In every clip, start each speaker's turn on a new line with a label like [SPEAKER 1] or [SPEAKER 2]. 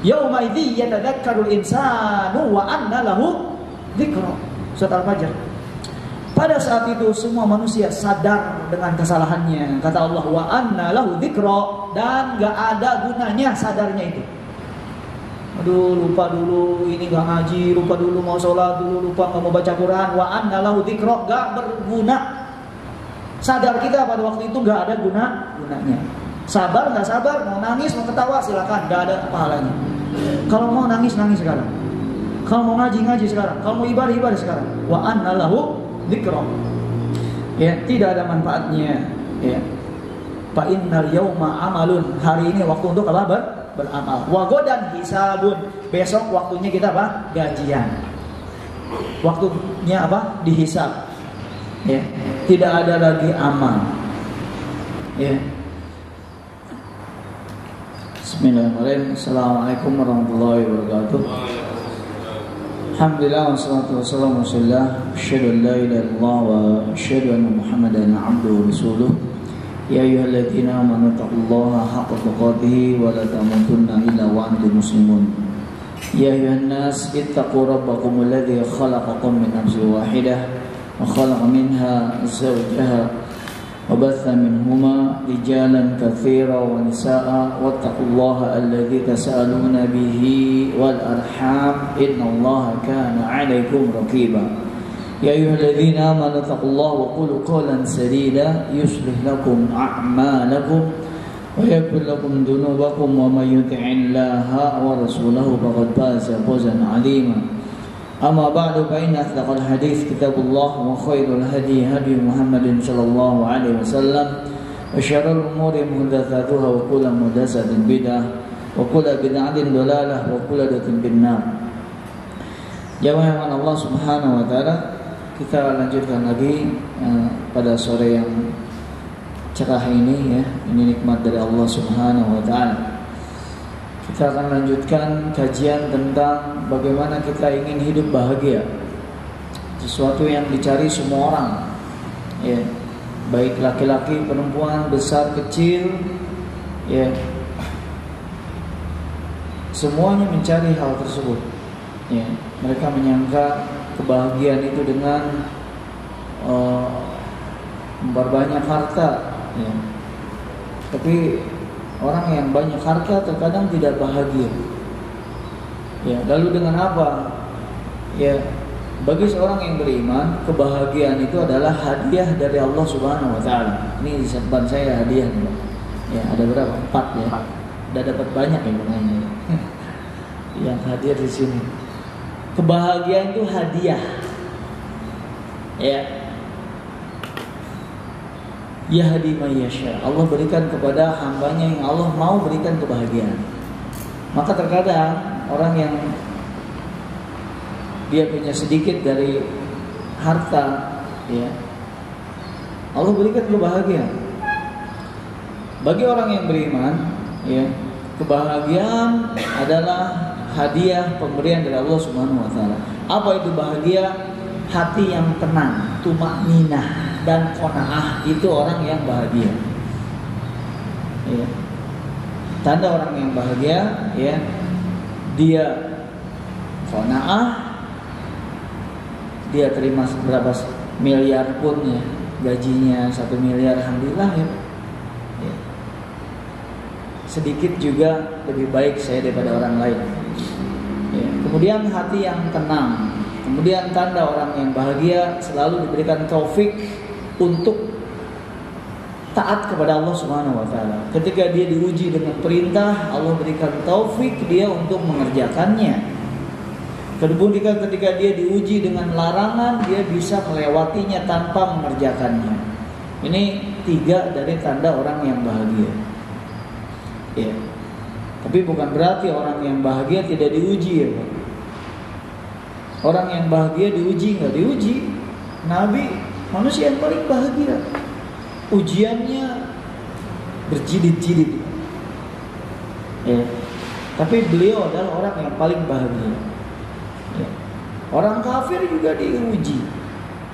[SPEAKER 1] Yauma idzi yatadzakkarul insanu wa anna lahu dzikra. Surat Al-Fajr. Pada saat itu semua manusia sadar dengan kesalahannya. Kata Allah, wa anna lahu dzikra, dan gak ada gunanya sadarnya itu. Aduh, lupa dulu ini gak ngaji, lupa dulu mau sholat, dulu lupa gak mau baca Quran. Wa anna lahu dzikra, gak berguna. Sadar kita pada waktu itu gak ada gunanya. Sabar gak sabar, mau nangis mau ketawa silakan, gak ada pahalanya. Kalau mau nangis sekarang. Kalau mau ngaji sekarang. Kalau mau ibadah sekarang. Wa anna lahu dzikra. Ya, tidak ada manfaatnya. Ya. Fa innal yauma amalun. Hari ini waktu untuk apa? Beramal. Wa godan hisabun. Besok waktunya kita apa? Gajian. Waktunya apa? Dihisab. Ya. Tidak ada lagi amal. Ya. Bismillahirrahmanirrahim. Assalamualaikum warahmatullahi wabarakatuh. Alhamdulillah wassalatu wassalamu ala Rasulillah. Asyhadu an la ilaha illallah wa asyhadu anna Muhammadan abduhu wa rasuluh. Ya ayyuhalladzina amanu taqullaha haqqa tuqatih wa la tamutunna illa wa antum muslimun. Ya ayyuhan nas ittaqu rabbakum alladzi khalaqakum min nafsin wahidah wa khalaqa minha zawjaha وبث منهما رجالا كثيرا ونساء واتقوا الله الذي تسألون به والأرحام إن الله كان عليكم رقيبا يا أيها الذين آمنوا اتقوا الله وقولوا قولا سديدا يصلح لكم أعمالكم ويغفر لكم ذنوبكم ومن يطع الله ورسوله فقد فاز فوزا عظيما أما بعد فإن أصدق الحديث كتاب الله وخير الهدي هدي محمد صلى الله عليه وسلم وشر الأمور محدثاتها وكل محدثة بدعة وكل بدعة ضلالة وكل ضلالة في النار. Jamaah Allah Subhanahu wa taala, kita lanjutkan lagi pada sore yang cerah ini ya. Ini nikmat dari Allah Subhanahu wa taala. Kita akan lanjutkan kajian tentang bagaimana kita ingin hidup bahagia. Sesuatu yang dicari semua orang, ya, baik laki-laki, perempuan, besar, kecil, ya, semuanya mencari hal tersebut. Ya, mereka menyangka kebahagiaan itu dengan memperbanyak harta, ya. Tapi orang yang banyak harta terkadang tidak bahagia. Ya, lalu dengan apa? Ya, bagi seorang yang beriman, kebahagiaan itu adalah hadiah dari Allah Subhanahu wa taala. Ini di depan saya hadiah nih, Pak. Ya, ada berapa? 4 ya. Udah dapat banyak ya bunganya. Yang hadir di sini. Kebahagiaan itu hadiah. Ya. Yahdi may yasha. Allah berikan kepada hambanya yang Allah mau berikan kebahagiaan. Maka terkadang orang yang dia punya sedikit dari harta, ya, Allah berikan kebahagiaan. Bagi orang yang beriman, ya, kebahagiaan adalah hadiah pemberian dari Allah Subhanahu wa taala. Apa itu bahagia? Hati yang tenang, tumakninah dan qanaah, itu orang yang bahagia. Ya. Tanda orang yang bahagia, ya, dia qanaah, dia terima berapa miliar pun ya, gajinya 1 miliar, alhamdulillah ya. Ya. Sedikit juga lebih baik saya daripada orang lain. Ya. Kemudian hati yang tenang. Kemudian tanda orang yang bahagia selalu diberikan taufik untuk taat kepada Allah Subhanahu wa taala. Ketika dia diuji dengan perintah, Allah berikan taufik dia untuk mengerjakannya. Kemudian ketika dia diuji dengan larangan, dia bisa melewatinya tanpa mengerjakannya. Ini 3 dari tanda orang yang bahagia. Ya. Tapi bukan berarti orang yang bahagia tidak diuji ya, Pak. Orang yang bahagia diuji, nggak diuji. Nabi manusia yang paling bahagia. Ujiannya berjilid-jilid. Ya. Tapi beliau adalah orang yang paling bahagia. Ya. Orang kafir juga diuji.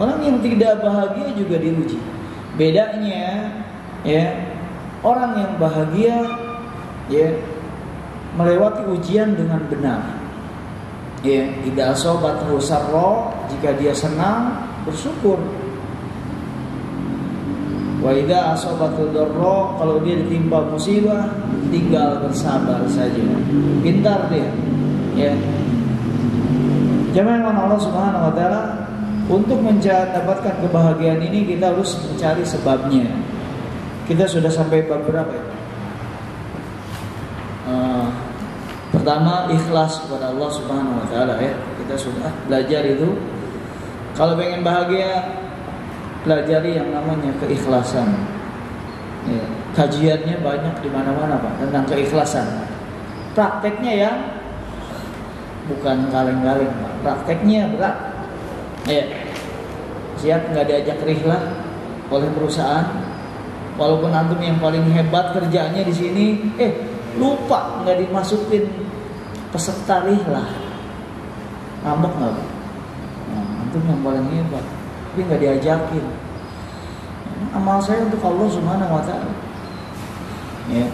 [SPEAKER 1] Orang yang tidak bahagia juga diuji. Bedanya, ya, orang yang bahagia, ya, melewati ujian dengan benar. Ya, idza asabathu sarra, jika dia senang bersyukur. Wa idza asabathu dharra, kalau dia ditimpa musibah tinggal bersabar saja. Pintar dia. Ya. Jamaah Allah Subhanahu wa taala, untuk mendapatkan kebahagiaan ini kita harus mencari sebabnya. Kita sudah sampai bab berapa ya? Pertama, ikhlas kepada Allah Subhanahu wa taala ya. Kita sudah belajar itu. Kalau pengen bahagia, pelajari yang namanya keikhlasan. Ya, kajiannya banyak di mana-mana Pak tentang keikhlasan. Prakteknya ya bukan kaleng-kaleng Pak. Prakteknya berat. Ya. Siap nggak diajak rihlah oleh perusahaan. Walaupun antum yang paling hebat kerjanya di sini, lupa nggak dimasukin peserta rihlah, ngambek nggak? Nah, antum yang paling hebat, tapi nggak diajakin. Amal saya untuk Allah Subhanahu wa taala. Ya.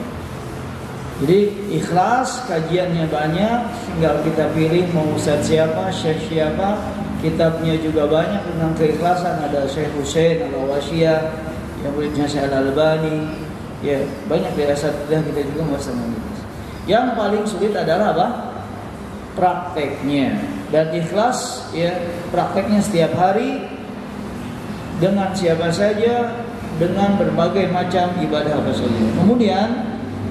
[SPEAKER 1] Jadi ikhlas, kajiannya banyak, tinggal kita pilih mau ustaz siapa, syekh siapa. Kitabnya juga banyak tentang keikhlasan. Ada Syekh Husain Al-Awasiyah, yang muridnya Syekh Al-Albani. Ya, banyak dari asatidzah kita juga bersama ini. Yang paling sulit adalah apa? Prakteknya. Dan ikhlas ya, prakteknya setiap hari dengan siapa saja, dengan berbagai macam ibadah apa saja. Kemudian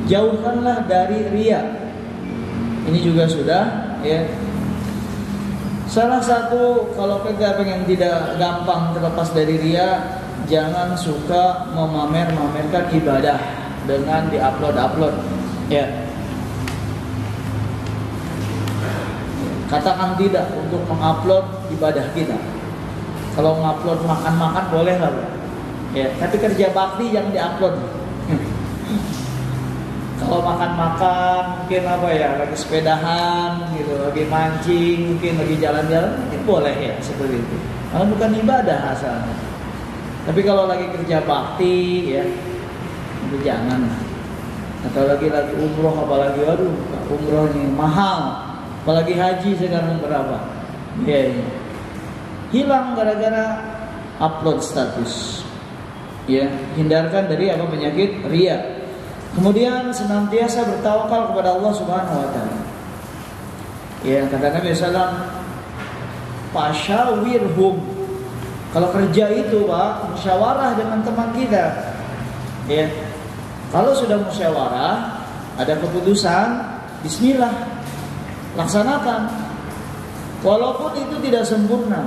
[SPEAKER 1] jauhkanlah dari riya. Ini juga sudah ya. Salah satu kalau kita pengen tidak gampang terlepas dari riya, jangan suka memamerkan ibadah dengan diupload ya. Katakan tidak untuk mengupload ibadah kita. Kalau mengupload makan-makan boleh lah ya, tapi kerja bakti jangan diupload. Kalau makan-makan mungkin apa ya, lagi sepedahan gitu, lagi mancing, mungkin lagi jalan-jalan, mungkin boleh ya seperti itu. Karena bukan ibadah asalnya. Tapi kalau lagi kerja bakti ya, itu jangan. Atau lagi umroh, apalagi waduh, umroh ini mahal. Apalagi haji sekarang berapa? Ya, hilang gara-gara upload status. Ya, hindarkan dari apa penyakit riya. Kemudian senantiasa bertawakal kepada Allah Subhanahu wa taala. Ya, kata Nabi sallallahu alaihi wasallam, "Fasyawirhum." Kalau kerja itu, Pak, musyawarah dengan teman kita. Ya. Kalau sudah musyawarah, ada keputusan, bismillah. Laksanakan. Walaupun itu tidak sempurna.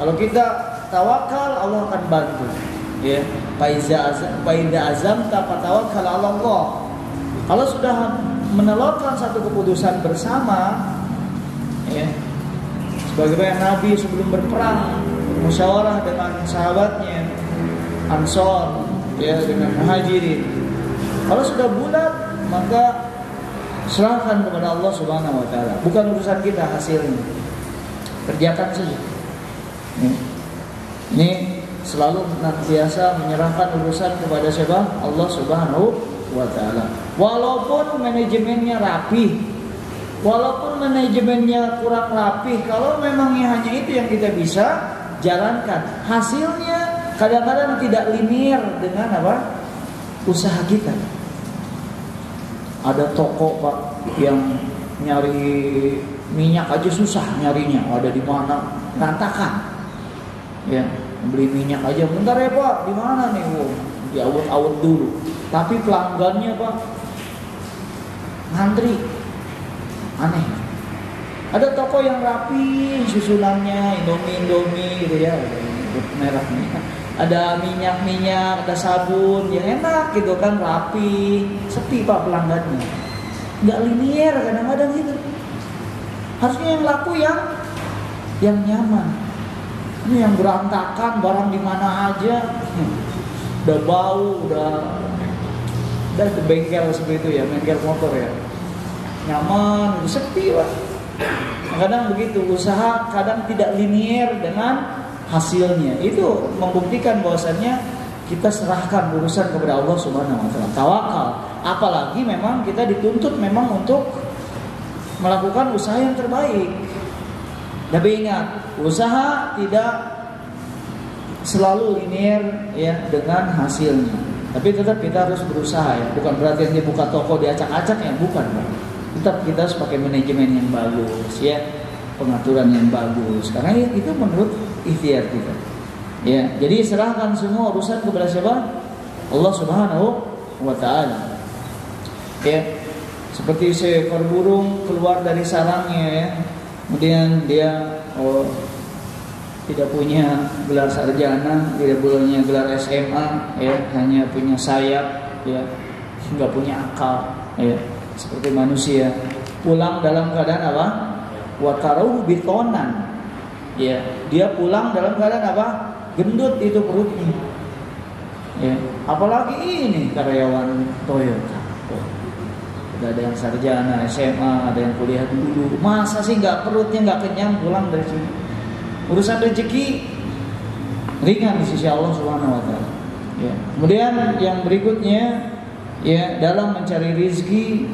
[SPEAKER 1] Kalau kita tawakal, Allah akan bantu. Ya, faiza azamta fatawakkal 'ala Allah. Kalau sudah menelurkan satu keputusan bersama, ya, sebagaimana Nabi sebelum berperang musyawarah dengan sahabatnya Ansor, ya, dengan Muhajirin. Kalau sudah bulat, maka serahkan kepada Allah Subhanahu wa taala. Bukan urusan kita hasilnya. Kerjakan saja. Ini selalu biasa menyerahkan urusan kepada siapa? Allah Subhanahu wa taala. Walaupun manajemennya rapi, walaupun manajemennya kurang rapi, kalau memangnya hanya itu yang kita bisa jalankan, hasilnya kadang-kadang tidak linear dengan apa? Usaha kita. Ada toko Pak yang nyari minyak aja susah nyarinya, ada di mana? Rantakan. Ya. Beli minyak aja, bentar ya Pak, di mana nih? Diawut-awut dulu. Tapi pelanggannya Pak ngantri, aneh. Ada toko yang rapi susunannya, Indomie gitu ya, merahnya. Ada minyak, ada sabun, yang enak gitu kan, rapi. Sepi Pak pelanggannya. Nggak linear kadang-kadang gitu. Harusnya yang laku yang nyaman. Ini yang berantakan, barang di mana aja, udah bau, udah bengkel seperti itu ya, bengkel motor ya, nyaman, udah sepi Pak. Kadang begitu, usaha kadang tidak linear dengan hasilnya. Itu membuktikan bahwasannya kita serahkan urusan kepada Allah Subhanahu wa taala. Tawakal. Apalagi memang kita dituntut memang untuk melakukan usaha yang terbaik. Tapi ingat, usaha tidak selalu linear ya dengan hasilnya. Tapi tetap kita harus berusaha ya. Bukan berarti dia buka toko diacak-acak ya, bukan, Pak. Tetap kita harus pakai manajemen yang bagus ya, pengaturan yang bagus. Karena itu menurut ikhtiar kita. Ya, jadi serahkan semua urusan kepada siapa? Allah Subhanahu wa taala. Ya. Seperti seekor burung keluar dari sarangnya ya. Kemudian dia tidak punya gelar sarjana, tidak punya gelar SMA ya, hanya punya sayap ya, nggak punya akal ya. Seperti manusia pulang dalam keadaan apa? Wa taruhu bitonan. Ya, dia pulang dalam keadaan apa? Gendut itu perutnya. Ya, apalagi ini karyawan Toyota. Udah ada yang sarjana, SMA, ada yang kuliah dulu. Masa sih perutnya nggak kenyang pulang dari sini? Urusan rezeki ringan di sisi Allah Subhanahu wa taala. Ya. Kemudian yang berikutnya ya, dalam mencari rezeki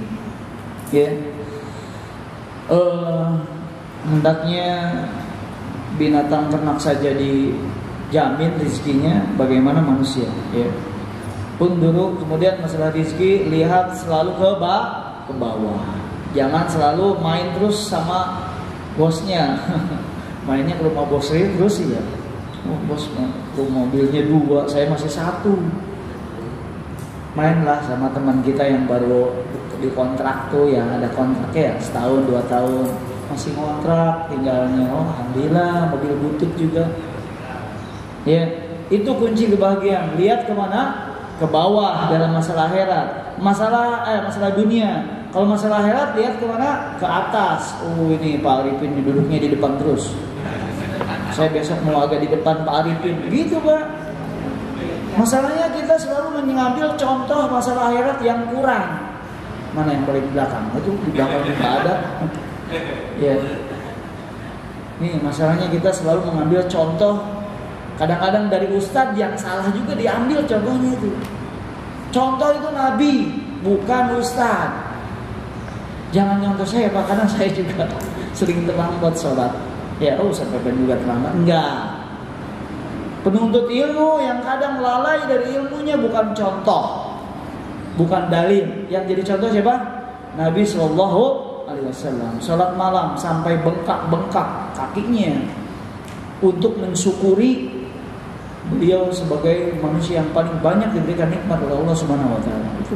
[SPEAKER 1] ya, hendaknya binatang ternak saja dijamin rezekinya, bagaimana manusia ya. Pun dulu kemudian masalah rezeki, lihat selalu ke bawah. Jangan selalu main terus sama bosnya. Mainnya ke rumah bos saya terus ya. Oh, bos mobilnya 2, saya masih 1. Mainlah sama teman kita yang baru dikontrak tuh, yang ada kontraknya ya, setahun 2 tahun masih kontrak tinggalnya. Oh alhamdulillah, mobil butut juga. Ya, itu kunci kebahagiaan. Lihat kemana? Ke bawah dalam masalah akhirat. Masalah dunia. Kalau masalah akhirat lihat kemana? Ke atas. Oh ini Pak Arifin duduknya di depan terus. Saya besok mau agak di depan Pak Arifin. Gitu Pak. Masalahnya kita selalu mengambil contoh masalah akhirat yang kurang. Mana yang paling belakang? Itu di belakang juga ada. Ya. Nih masalahnya kita selalu mengambil contoh. Kadang-kadang dari ustadz yang salah juga diambil contohnya itu. Contoh itu Nabi, bukan ustadz. Jangan contoh saya Pak, karena saya juga sering terlambat sholat. Ya, sampai juga terlambat. Enggak. Penuntut ilmu yang kadang lalai dari ilmunya bukan contoh, bukan dalil. Yang jadi contoh siapa? Nabi Sallallahu Alaihi Wasallam. Sholat malam sampai bengkak-bengkak kakinya untuk mensyukuri beliau sebagai manusia yang paling banyak diberikan nikmat oleh Allah Subhanahu wa taala. Itu.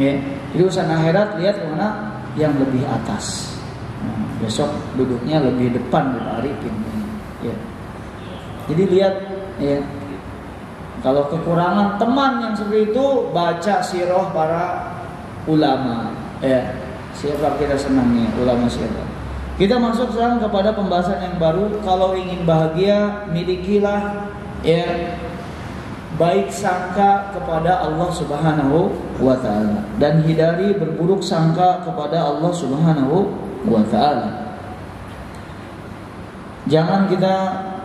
[SPEAKER 1] Ya, jadi urusan akhirat lihat kemana yang lebih atas. Nah, besok duduknya lebih depan dari Arifin. Ya. Jadi lihat ya. Kalau kekurangan teman yang seperti itu, baca sirah para ulama. Ya. Siapa kita senangnya ulama siapa? Kita masuk sekarang kepada pembahasan yang baru. Kalau ingin bahagia, milikilah ya baik sangka kepada Allah Subhanahu wa taala dan hindari berburuk sangka kepada Allah Subhanahu wa taala. Jangan kita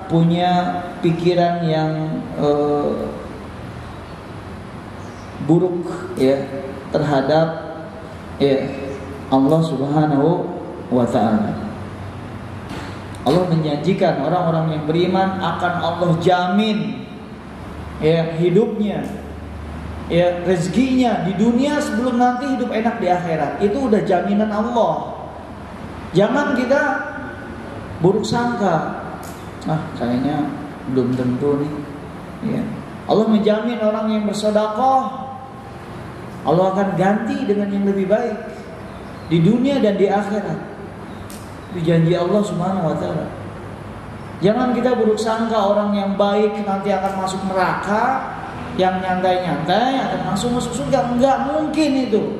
[SPEAKER 1] punya pikiran yang buruk ya terhadap ya Allah Subhanahu wa ta'ala. Allah menjanjikan orang-orang yang beriman akan Allah jamin ya hidupnya, ya rezekinya di dunia sebelum nanti hidup enak di akhirat. Itu udah jaminan Allah. Jangan kita buruk sangka. Kayaknya belum tentu nih. Ya. Allah menjamin orang yang bersedekah Allah akan ganti dengan yang lebih baik di dunia dan di akhirat. Itu janji Allah Subhanahu wa taala. Jangan kita buruk sangka orang yang baik nanti akan masuk neraka, yang nyantai-nyantai akan langsung masuk surga. Enggak mungkin itu.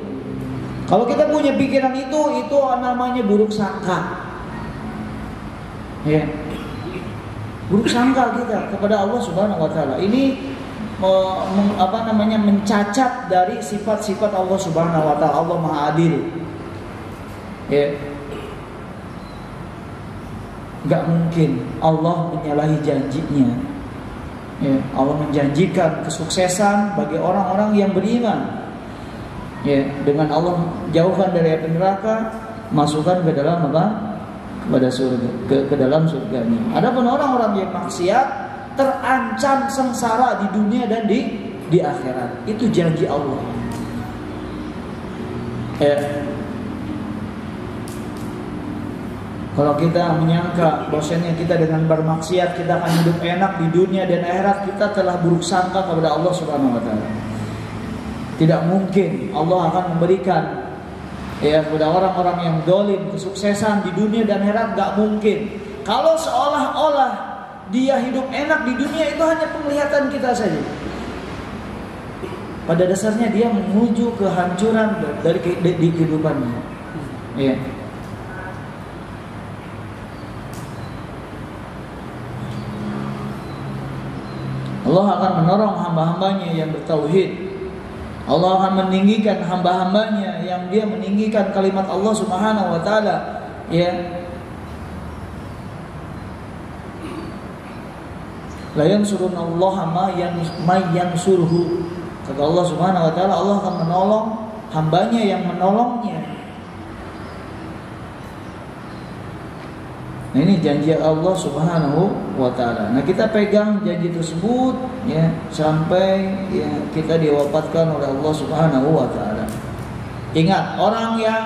[SPEAKER 1] Kalau kita punya pikiran itu namanya buruk sangka. Ya. Buruk sangka kita kepada Allah Subhanahu wa taala. Ini mencacat dari sifat-sifat Allah Subhanahu wa taala. Allah Maha Adil. Ya. Gak mungkin Allah menyalahi janjinya. Ya, Allah menjanjikan kesuksesan bagi orang-orang yang beriman. Ya, dengan Allah jauhkan dari api neraka, masukkan ke dalam apa? Kepada surga, ke dalam surganya. Adapun orang-orang yang maksiat terancam sengsara di dunia dan di akhirat. Itu janji Allah. Kalau kita menyangka bahwasanya kita dengan bermaksiat kita akan hidup enak di dunia dan akhirat, kita telah buruk sangka kepada Allah Subhanahu wa taala. Tidak mungkin Allah akan memberikan kepada orang-orang yang zalim kesuksesan di dunia dan akhirat, enggak mungkin. Kalau seolah-olah dia hidup enak di dunia, itu hanya penglihatan kita saja. Pada dasarnya dia menuju kehancuran dari kehidupannya. Ya. Allah akan menolong hamba-hambanya yang bertauhid. Allah akan meninggikan hamba-hambanya yang dia meninggikan kalimat Allah Subhanahu wa taala, ya. La yansurunallaha may yansuruhu. Kata Allah Subhanahu wa taala, Allah akan menolong hambanya yang menolongnya. Nah, ini janji Allah Subhanahu wa taala. Nah, kita pegang janji tersebut ya sampai ya kita diwafatkan oleh Allah Subhanahu wa taala. Ingat, orang yang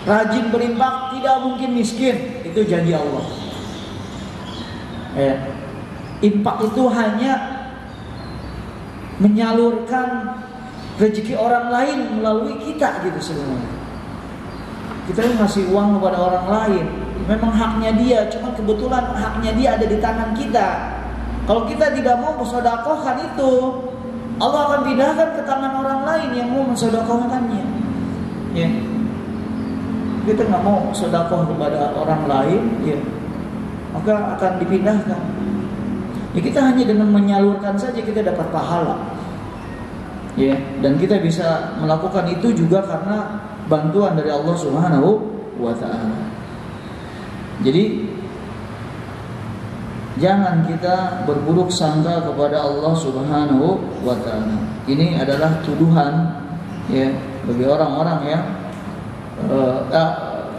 [SPEAKER 1] rajin berinfak tidak mungkin miskin. Itu janji Allah. Ya. Infak itu hanya menyalurkan rezeki orang lain melalui kita gitu sebenarnya. Kita ngasih uang kepada orang lain, memang haknya dia, cuma kebetulan haknya dia ada di tangan kita. Kalau kita tidak mau mensedekahkan itu, Allah akan pindahkan ke tangan orang lain yang mau mensedekahkannya. Ya. Kita nggak mau sedekah kepada orang lain, ya, maka akan dipindahkan. Ya, kita hanya dengan menyalurkan saja kita dapat pahala. Ya, dan kita bisa melakukan itu juga karena bantuan dari Allah Subhanahu wa taala. Jadi jangan kita berburuk sangka kepada Allah Subhanahu wa taala. Ini adalah tuduhan ya bagi orang-orang yang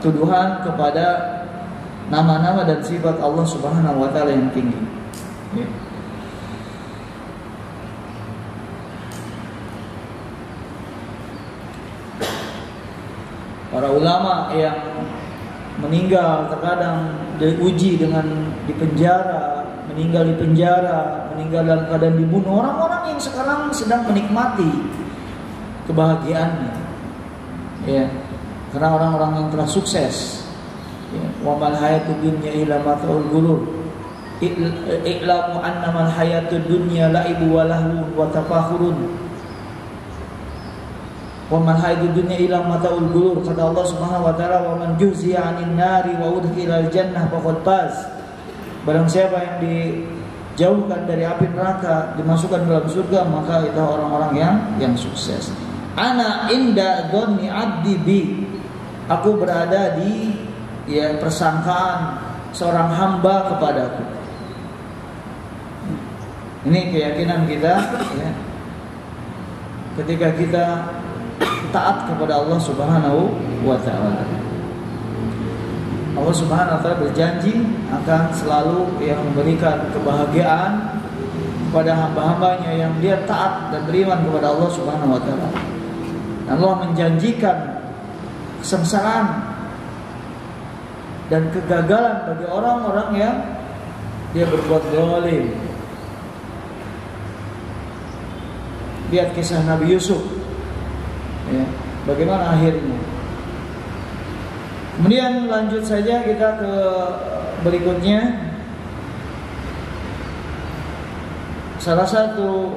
[SPEAKER 1] tuduhan kepada nama-nama dan sifat Allah Subhanahu wa taala yang tinggi. Ya. Para ulama yang meninggal terkadang diuji dengan dipenjara, meninggal di penjara, meninggal dalam keadaan dibunuh. Orang-orang yang sekarang sedang menikmati kebahagiaannya, ya, karena orang-orang yang telah sukses. Ya. Wa mal hayatud dunya illa mata'ul ghurur. I'lamu annamal hayatud dunya la'ibu wa lahu wa tafakhurun. Wa man hayatud dunya illa mata'ul ghurur. Kata Allah Subhanahu wa taala, wa man juziya 'anil nari wa udkhilal jannah faqad faz. Barang siapa yang dijauhkan dari api neraka, dimasukkan dalam surga, maka itu orang-orang yang sukses. Ana inda dhanni 'abdi bi. Aku berada di persangkaan seorang hamba kepadaku. Ini keyakinan kita ya. Ketika kita taat kepada Allah Subhanahu wa taala. Allah Subhanahu wa taala berjanji akan selalu memberikan kebahagiaan kepada hamba-hambanya yang dia taat dan beriman kepada Allah Subhanahu wa taala. Allah menjanjikan kesengsaraan dan kegagalan bagi orang-orang yang dia berbuat zalim. Lihat kisah Nabi Yusuf, ya, bagaimana akhirnya. Kemudian lanjut saja kita ke berikutnya. Salah satu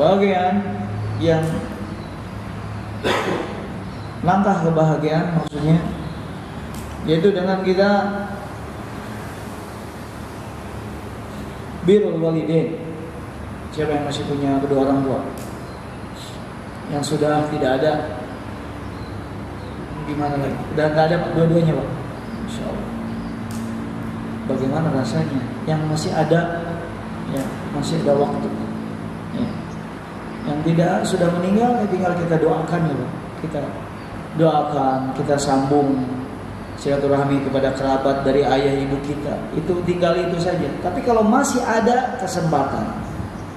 [SPEAKER 1] bagian yang langkah kebahagiaan maksudnya, yaitu dengan kita birrul walidain. Siapa yang masih punya kedua orang tua? Yang sudah tidak ada, gimana lagi? Udah nggak ada dua-duanya, Pak? Insya Allah. Bagaimana rasanya? Yang masih ada, ya masih ada waktu. Ya. tidak sudah meninggal, tinggal kita doakan ya Pak. Kita doakan, kita sambung silaturahmi kepada kerabat dari ayah ibu kita. Itu tinggal itu saja. Tapi kalau masih ada kesempatan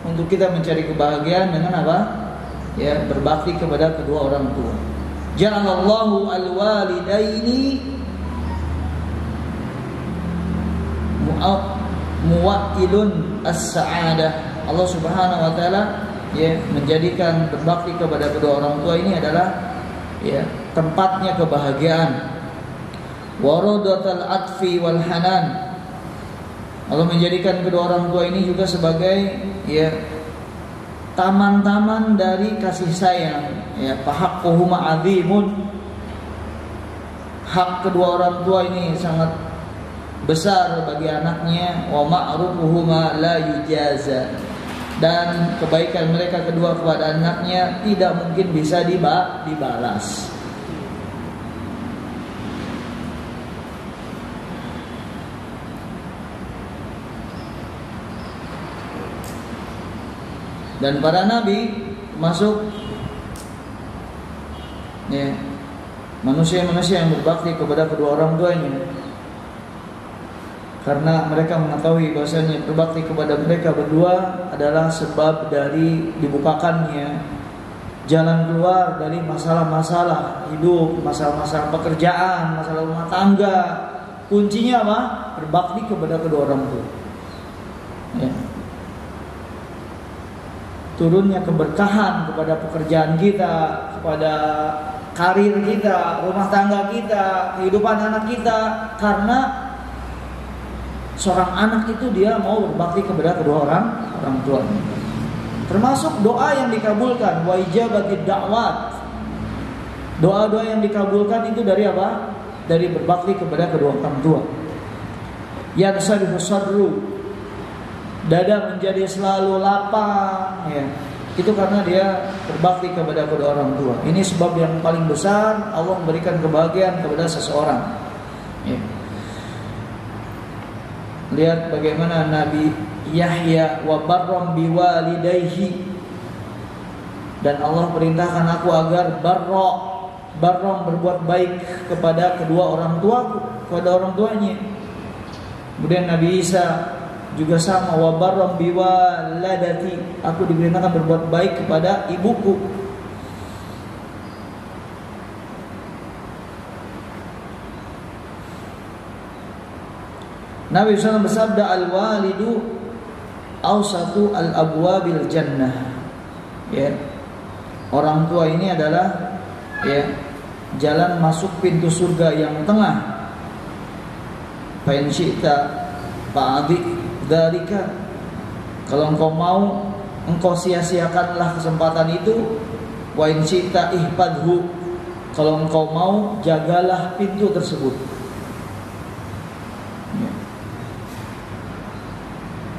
[SPEAKER 1] untuk kita mencari kebahagiaan dengan apa? Ya, berbakti kepada kedua orang tua. Ja'alallahu al-walidaini muwa'ilun as-sa'adah. Allah Subhanahu wa taala ya menjadikan berbakti kepada kedua orang tua ini adalah ya tempatnya kebahagiaan. Waradatul atfi wal hanan. Allah menjadikan kedua orang tua ini juga sebagai ya taman-taman dari kasih sayang. Ya, fahaqquhuma azimun. Hak kedua orang tua ini sangat besar bagi anaknya. Wa ma'rufuhuma la yujaza. Dan kebaikan mereka kedua kepada anaknya tidak mungkin bisa dibalas. Dan para nabi masuk ya, manusia-manusia yang berbakti kepada kedua orang tuanya, karena mereka mengetahui bahwasanya berbakti kepada mereka berdua adalah sebab dari dibukakannya jalan keluar dari masalah-masalah hidup, masalah-masalah pekerjaan, masalah rumah tangga. Kuncinya apa? Berbakti kepada kedua orang tua. Ya. Turunnya keberkahan kepada pekerjaan kita, kepada karir kita, rumah tangga kita, kehidupan anak kita, karena seorang anak itu dia mau berbakti kepada kedua orang tua. Termasuk doa yang dikabulkan, wa ijabatid da'wat. Doa-doa yang dikabulkan itu dari apa? Dari berbakti kepada kedua orang tua. Yansarihu sadru, dada menjadi selalu lapang ya. Itu karena dia berbakti kepada kedua orang tua. Ini sebab yang paling besar Allah memberikan kebahagiaan kepada seseorang ya. Lihat bagaimana Nabi Yahya wa barram biwalidayhi, dan Allah perintahkan aku agar barram berbuat baik kepada kedua orang tuaku, kepada orang tuanya. Kemudian Nabi Isa juga sama, wa barram biwaladati, aku diperintahkan berbuat baik kepada ibuku. Nabi SAW bersabda, al-walidu awsatu al-abwabil jannah. Ya. Orang tua ini adalah ya jalan masuk pintu surga yang tengah. Fa in syi'ta fa'adhi dzalika. Kalau engkau mau, engkau sia-siakanlah kesempatan itu. Wa in syi'ta ihfadhu. Kalau engkau mau, jagalah pintu tersebut.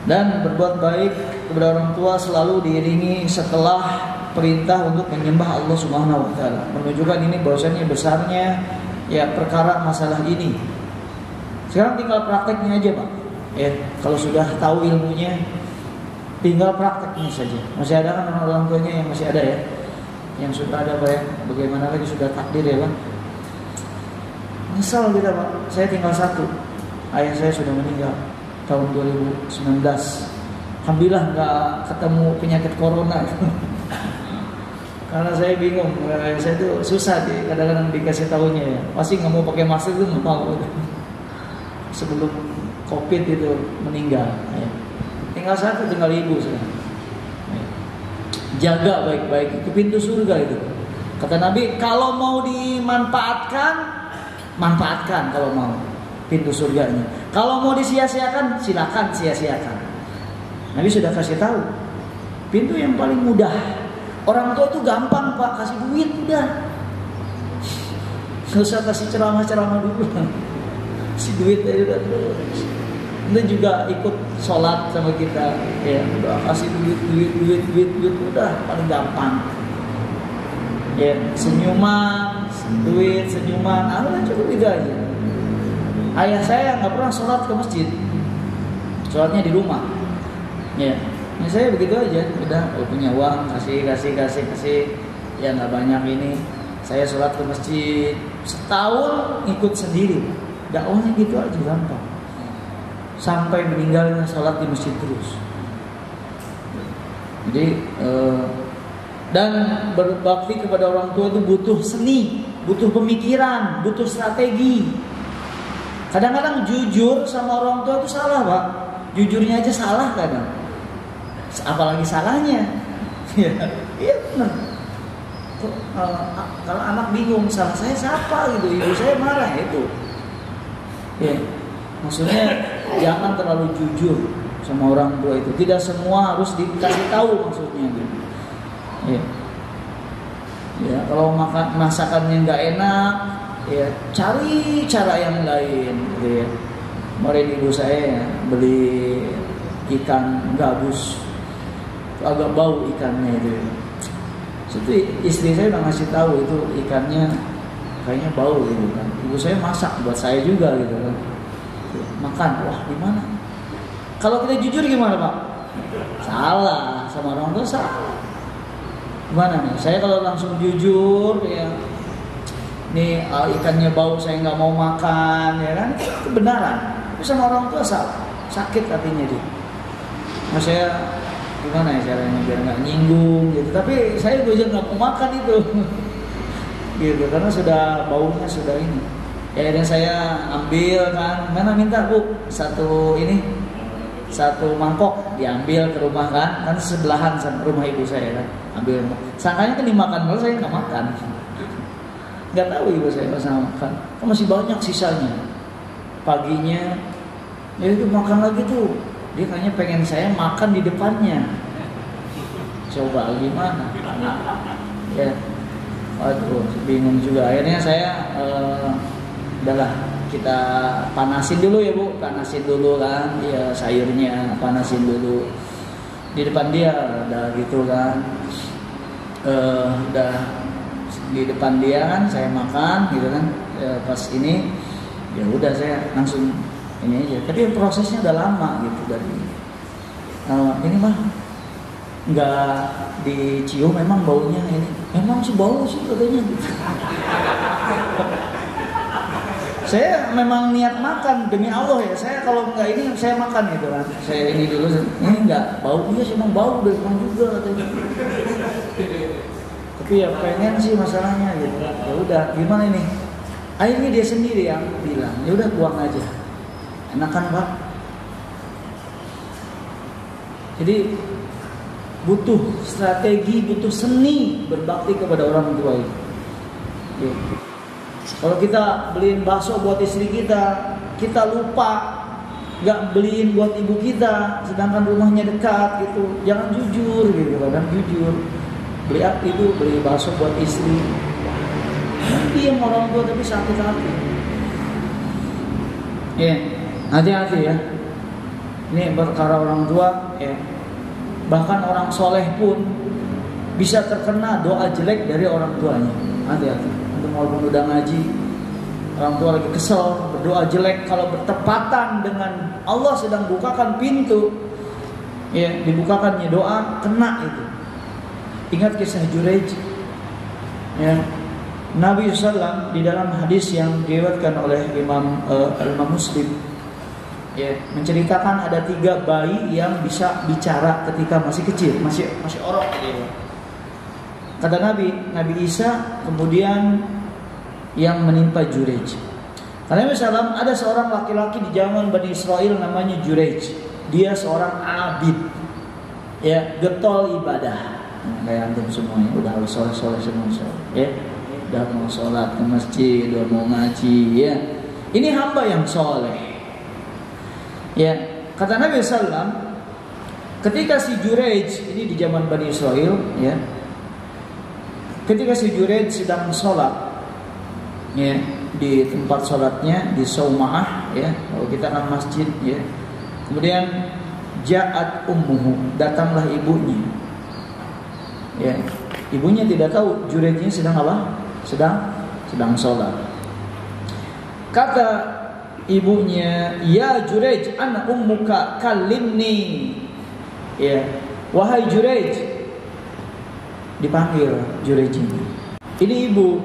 [SPEAKER 1] Dan berbuat baik kepada orang tua selalu diiringi setelah perintah untuk menyembah Allah Subhanahu wa taala. Menunjukkan ini bahwasanya besarnya ya perkara masalah ini. Sekarang tinggal prakteknya aja, Pak. Ya, kalau sudah tahu ilmunya tinggal prakteknya saja. Masih ada kan orang tuanya yang masih ada ya? Yang sudah ada, Pak ya? Bagaimana lagi sudah takdir ya, Pak? Nyesal kita, Pak. Saya tinggal satu. Ayah saya sudah meninggal tahun 2019. Alhamdulillah nggak ketemu penyakit corona. Karena saya bingung, saya tuh susah sih kadang-kadang dikasih tahunya ya. Pasti nggak mau pakai masker itu nggak mau. Sebelum COVID itu meninggal. Ya. Tinggal satu, tinggal ibu sekarang. Ya. Jaga baik-baik itu pintu surga itu. Kata Nabi, kalau mau dimanfaatkan, manfaatkan kalau mau pintu surganya. Kalau mau disia-siakan, silakan sia-siakan. Nabi sudah kasih tahu pintu yang paling mudah. Orang tua itu gampang, Pak, kasih duit udah. Nggak usah kasih ceramah-ceramah dulu. Kasih duit aja udah terus. Itu juga ikut sholat sama kita, ya udah kasih duit udah paling gampang. Ya senyuman, duit senyuman, cukup itu aja. Ayah saya nggak pernah sholat ke masjid, sholatnya di rumah. Ya, Ya saya begitu aja, udah punya uang kasih, ya nggak banyak ini. Saya sholat ke masjid setahun ikut sendiri, dakwahnya gitu aja gampang. Sampai meninggalnya sholat di masjid terus. Jadi dan berbakti kepada orang tua itu butuh seni, butuh pemikiran, butuh strategi. Kadang-kadang jujur sama orang tua itu salah, Pak. Jujurnya aja salah kadang. Apalagi salahnya. Iya benar. Kalau anak bingung, salah saya siapa gitu, ibu saya marah itu. Ya, maksudnya jangan terlalu jujur sama orang tua itu. Tidak semua harus dikasih tahu maksudnya gitu. Ya, kalau masakannya nggak enak, ya cari cara yang lain. Gitu ya. Kemarin ibu saya beli ikan gabus, agak bau ikannya itu. Jadi istri saya udah ngasih tahu itu ikannya kayaknya bau gitu kan. Ibu saya masak buat saya juga gitu kan. Makan, wah gimana? Kalau kita jujur gimana Pak? Salah, sama orang tua salah. Gimana nih? Saya kalau langsung jujur ya, nih ikannya bau saya nggak mau makan ya kan, itu kebenaran. Tapi sama orang tua salah, sakit hatinya dia. Nah saya gimana ya caranya biar nggak nyinggung gitu, tapi saya juga nggak mau makan itu gitu karena sudah baunya sudah ini ya. Dan saya ambil kan, mana minta Bu satu mangkok, diambil ke rumah kan sebelahan sama rumah ibu saya kan, ambil sangkanya kan dimakan, malah saya nggak makan, nggak tahu ibu saya pas makan kan masih banyak sisanya. Paginya ya itu makan lagi tuh, dia kayaknya pengen saya makan di depannya. Coba gimana? Ya, waduh, bingung juga. Akhirnya saya, udahlah kita panasin dulu ya Bu, panasin dulu kan, ya sayurnya panasin dulu di depan dia, udah gitu kan, udah di depan dia kan, saya makan gitu kan, pas ini, ya udah saya langsung ini aja. Tapi prosesnya udah lama gitu dari ini mah nggak dicium, memang baunya ini memang sih bau sih katanya gitu. Saya memang niat makan demi Allah ya, saya kalau nggak ini saya makan gitu kan, saya ini dulu ini nggak bau, iya sih emang bau dari rumah juga katanya. Tapi ya pengen sih masalahnya gitu. Ya udah gimana ini, akhirnya dia sendiri yang bilang ya udah buang aja. Enakan Pak. Jadi butuh strategi, butuh seni berbakti kepada orang tua itu. Ya. Kalau kita beliin bakso buat istri kita, kita lupa nggak beliin buat ibu kita, sedangkan rumahnya dekat gitu. Jangan jujur gitu, kadang jujur. Beli bakso buat istri. Diam orang tua tapi sakit hati. Ya. Hati-hati ya. Ini perkara orang tua ya. Bahkan orang soleh pun bisa terkena doa jelek dari orang tuanya. Hati-hati. Untuk walaupun udah ngaji, orang tua lagi kesel, berdoa jelek, kalau bertepatan dengan Allah sedang bukakan pintu, ya dibukakannya doa, kena itu. Ingat kisah Juraij. Ya. Nabi SAW di dalam hadis yang diriwayatkan oleh Imam Muslim, ya, menceritakan ada 3 bayi yang bisa bicara ketika masih kecil, masih orok gitu. Kata Nabi Isa, kemudian yang menimpa Juraij. Karena Nabi SAW ada seorang laki-laki di zaman Bani Israel namanya Juraij. Dia seorang abid, ya, getol ibadah. Kayak antum semuanya udah harus soleh semua, ya, udah mau sholat ke masjid, udah mau ngaji, ya. Ini hamba yang soleh. Ya, kata Nabi SAW, ketika si Juraij ini di zaman Bani Israel, ya, ketika si Juraij sedang sholat, ya, di tempat sholatnya di Sauma'ah, ya, kalau kita kan masjid, ya, kemudian ja'at ummuhu, datanglah ibunya, ya, ibunya tidak tahu Juraijnya sedang apa, sedang sholat. Kata ibunya, ya Juraij, ana ummuka kallimni. Ya, Wahai Jurej, dipanggil Jurej ini. Ini ibu.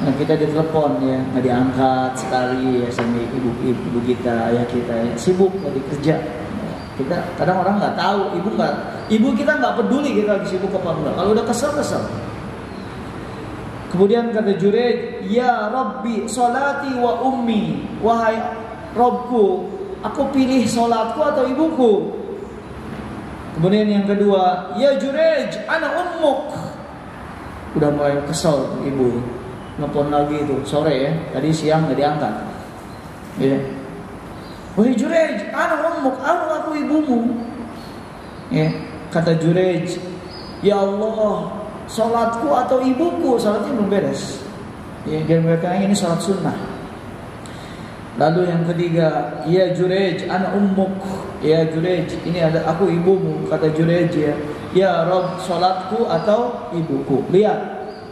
[SPEAKER 1] Nah, kita ditelepon ya, nggak diangkat sekali ya sama ibu kita, ayah kita ya, sibuk lagi kerja. Kita kadang orang nggak tahu, ibu kita nggak peduli kita lagi sibuk apa enggak. Kalau udah kesel. Kemudian kata Jurej, ya Rabbi, salati wa ummi, wahai Robku, aku pilih solatku atau ibuku. Kemudian yang kedua, ya Jurej, ana ummuk. Udah mulai kesel ibu. Nelfon lagi itu sore ya. Tadi siang nggak diangkat. Ya. Wahai Jurej, ana ummuk, aku ibumu. Ya. Kata Jurej, ya Allah, salatku atau ibuku? Salatnya belum beres. Ya, dan mereka ini salat sunnah. Lalu yang ketiga, ya Jurej, ana ummuk. Ya Jurej, ini ada aku ibumu. Kata Jurej, ya Rob, salatku atau ibuku? Lihat,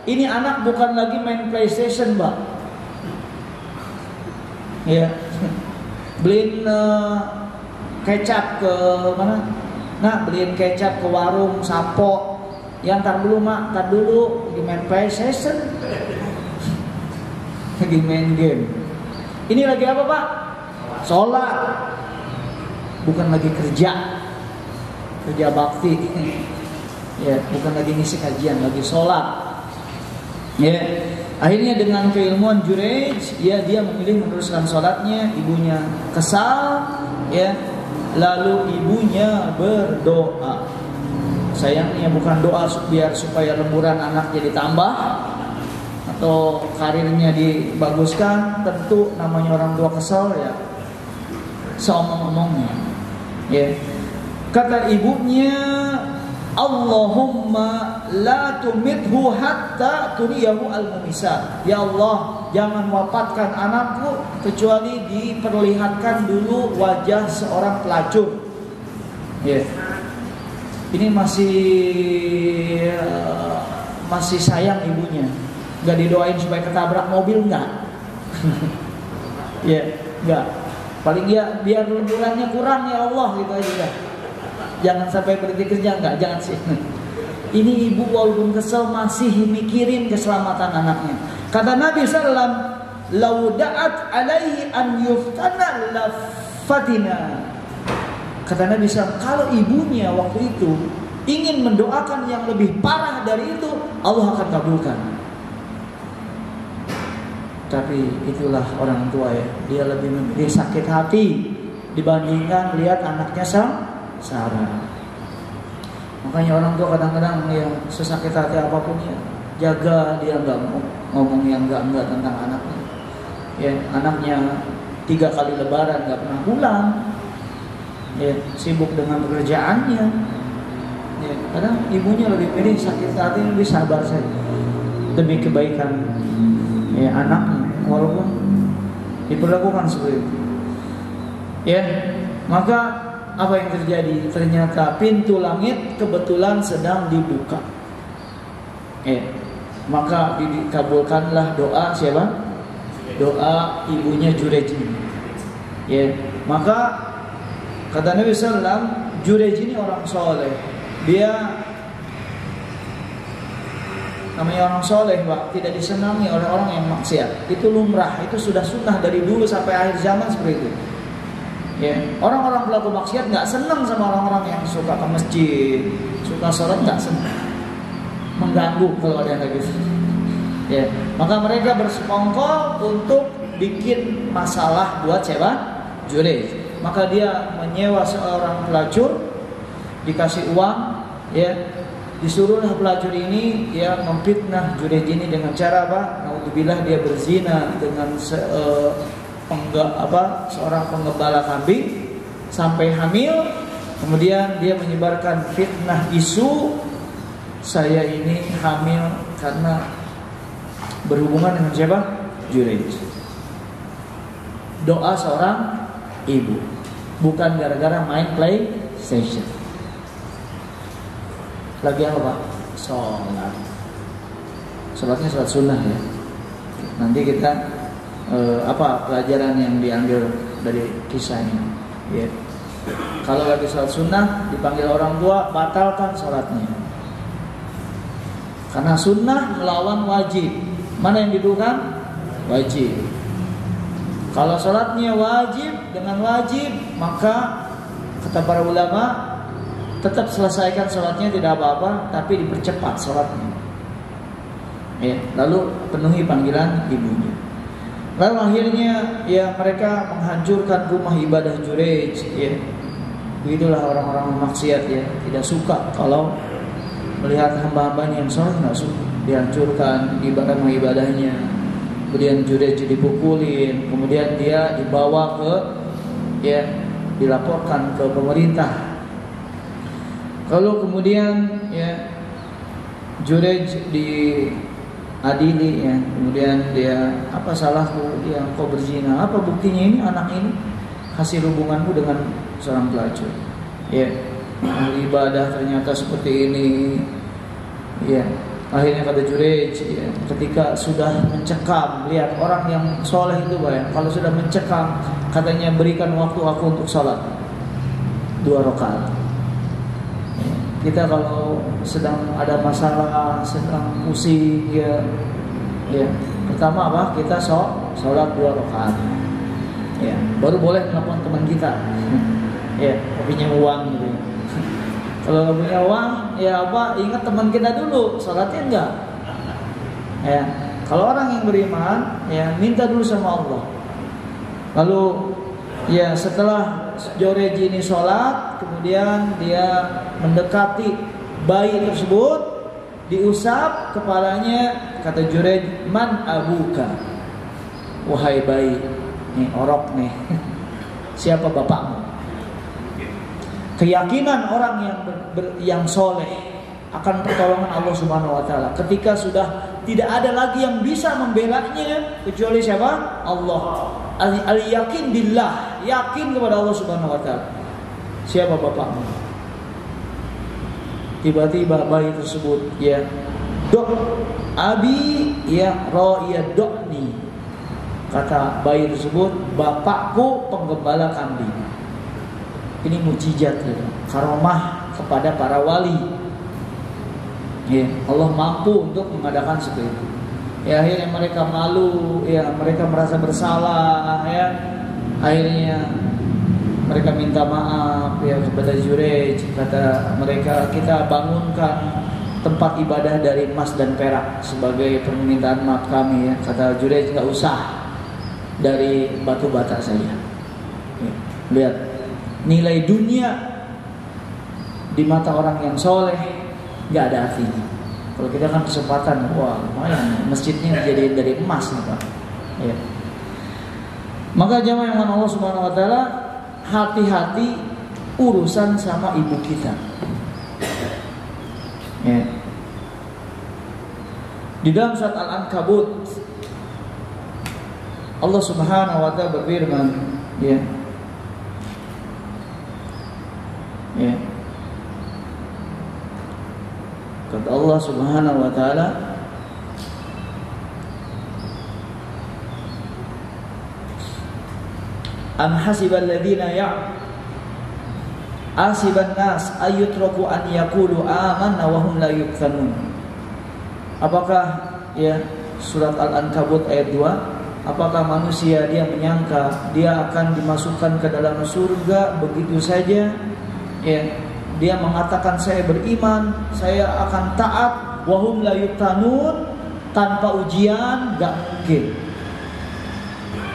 [SPEAKER 1] ini anak bukan lagi main PlayStation, Mbak. Ya, beliin kecap ke mana? Nah, beliin kecap ke warung Sapo. Ya ntar dulu mak, ntar dulu di main PlayStation, lagi main game. Ini lagi apa pak? Sholat, bukan lagi kerja bakti. Ya, bukan lagi ngisi kajian, lagi sholat. Ya, akhirnya dengan keilmuan Jurej, ya dia memilih meneruskan sholatnya. Ibunya kesal, ya, lalu ibunya berdoa. Sayangnya bukan doa biar supaya lemburan anaknya ditambah atau karirnya dibaguskan. Tentu namanya orang tua kesal ya seomong-omongnya. Ya. Kata ibunya, Allahumma la tumithu hatta turiyahu al-mumisat. Ya Allah, jangan wafatkan anakku kecuali diperlihatkan dulu wajah seorang pelacur. Ya. Ini masih sayang ibunya. Gak didoain supaya ketabrak mobil, enggak. Ya, enggak. Paling ya biar lemburannya kurang ya Allah gitu aja. Jangan sampai berhenti kerja, enggak, jangan sih. Ini ibu walaupun kesel masih mikirin keselamatan anaknya. Kata Nabi sallallahu, "Lau da'at alaihi an yuftana la fatina." Kata Nabi SAW, kalau ibunya waktu itu ingin mendoakan yang lebih parah dari itu, Allah akan kabulkan. Tapi itulah orang tua ya, dia lebih memilih sakit hati dibandingkan lihat anaknya sengsara. Makanya orang tua kadang-kadang yang sesakit hati apapun ya, jaga dia nggak ngomong yang enggak tentang anaknya. Ya, anaknya 3 kali lebaran nggak pernah pulang. Ya, sibuk dengan pekerjaannya. Ya, kadang ibunya lebih pilih sakit hati, lebih sabar saja demi kebaikan ya anaknya, walaupun diperlakukan seperti itu. Ya, maka apa yang terjadi? Ternyata pintu langit kebetulan sedang dibuka. Ya, maka dikabulkanlah doa siapa? Doa ibunya Jurej ini. Ya, maka kata Nabi SAW, Jurej ini orang soleh. Dia namanya orang soleh, Pak, tidak disenangi oleh orang yang maksiat. Itu lumrah, itu sudah sunnah dari dulu sampai akhir zaman seperti itu. Ya, orang-orang pelaku maksiat nggak senang sama orang-orang yang suka ke masjid, suka sholat, nggak senang, mengganggu kalau ada yang kayak gitu. Ya, maka mereka bersekongkol untuk bikin masalah buat siapa? Jurej. Maka dia menyewa seorang pelacur, dikasih uang, ya, disuruhlah pelacur ini ya memfitnah Jurej ini dengan cara apa? Naudzubillah, dia berzina dengan seorang penggembala kambing sampai hamil. Kemudian dia menyebarkan fitnah isu, saya ini hamil karena berhubungan dengan siapa? Jurej. Doa seorang ibu, bukan gara-gara main PlayStation. Lagi apa Pak? Sholat. Sholatnya sholat sunnah ya. Nanti kita apa pelajaran yang diambil dari kisah ini? Ya. Kalau lagi sholat sunnah dipanggil orang tua, batalkan sholatnya. Karena sunnah melawan wajib. Mana yang didulukan? Wajib. Kalau sholatnya wajib dengan wajib, maka kata para ulama tetap selesaikan sholatnya, tidak apa-apa, tapi dipercepat sholatnya. Ya, lalu penuhi panggilan ibunya. Lalu akhirnya ya mereka menghancurkan rumah ibadah Jurayj. Ya, begitulah orang-orang maksiat ya, tidak suka kalau melihat hamba-hambanya yang sholat, nggak suka, dihancurkan ibadahnya. Kemudian Jurayj dipukulin, kemudian dia dibawa ke, ya, dilaporkan ke pemerintah. Kalau kemudian ya Jurayj diadili ya, kemudian dia, apa salahku yang kau berzina? Apa buktinya ini anak ini hasil hubunganmu dengan seorang pelacur? Ya, ahli ibadah ternyata seperti ini. Ya, akhirnya kata Jurayj, ya, ketika sudah mencekam, lihat orang yang soleh itu bayang, kalau sudah mencekam, katanya berikan waktu aku untuk sholat 2 rakaat. Ya, kita kalau sedang ada masalah, sedang pusing, ya, pertama apa? Kita sholat 2 rakaat. Ya, baru boleh melakukan teman kita. Ya, punya uang gitu. Kalau nggak punya uang, ya apa? Ingat teman kita dulu, sholatnya enggak. Ya, kalau orang yang beriman, ya minta dulu sama Allah. Lalu, ya setelah Jurayj ini sholat, kemudian dia mendekati bayi tersebut, diusap kepalanya, kata Jurayj, man abuka, wahai bayi, nih orok nih, siapa bapakmu? Keyakinan orang yang soleh akan pertolongan Allah Subhanahu Wa Taala. Ketika sudah tidak ada lagi yang bisa membelanya kecuali siapa? Allah. Al yakin billah, yakin kepada Allah Subhanahu Wa Taala. Siapa bapakmu? Tiba-tiba bayi tersebut, ya, dok abi ya ro'ya dokni. Kata bayi tersebut, bapakku penggembala kambing. Ini mukjizat, ya, karomah kepada para wali. Ya, Allah mampu untuk mengadakan seperti itu. Ya, akhirnya mereka malu, ya, mereka merasa bersalah, ya. Akhirnya mereka minta maaf ya kepada Jurayj. Kata mereka, kita bangunkan tempat ibadah dari emas dan perak sebagai permintaan maaf kami ya. Kata Jurayj, nggak usah, dari batu bata saja. Ya, lihat nilai dunia di mata orang yang soleh nggak ada artinya. Kalau kita kan kesempatan, wah lumayan, masjidnya dijadiin dari emas nih Pak. Ya. Maka jamaah yang Allah Subhanahu Wa Taala, hati-hati urusan sama ibu kita. Ya. Di dalam surat Al-Ankabut Allah Subhanahu Wa Taala berfirman, ya. Ya. Kata Allah Subhanahu Wa Taala, am hasibal ladzina asiban nas ayutraku an yaqulu amanna wa hum la yuftanun. Apakah ya surat Al-Ankabut ayat 2, apakah manusia dia menyangka dia akan dimasukkan ke dalam surga begitu saja? Ya, dia mengatakan saya beriman, saya akan taat, wa hum la yuftanun, tanpa ujian, gak mungkin.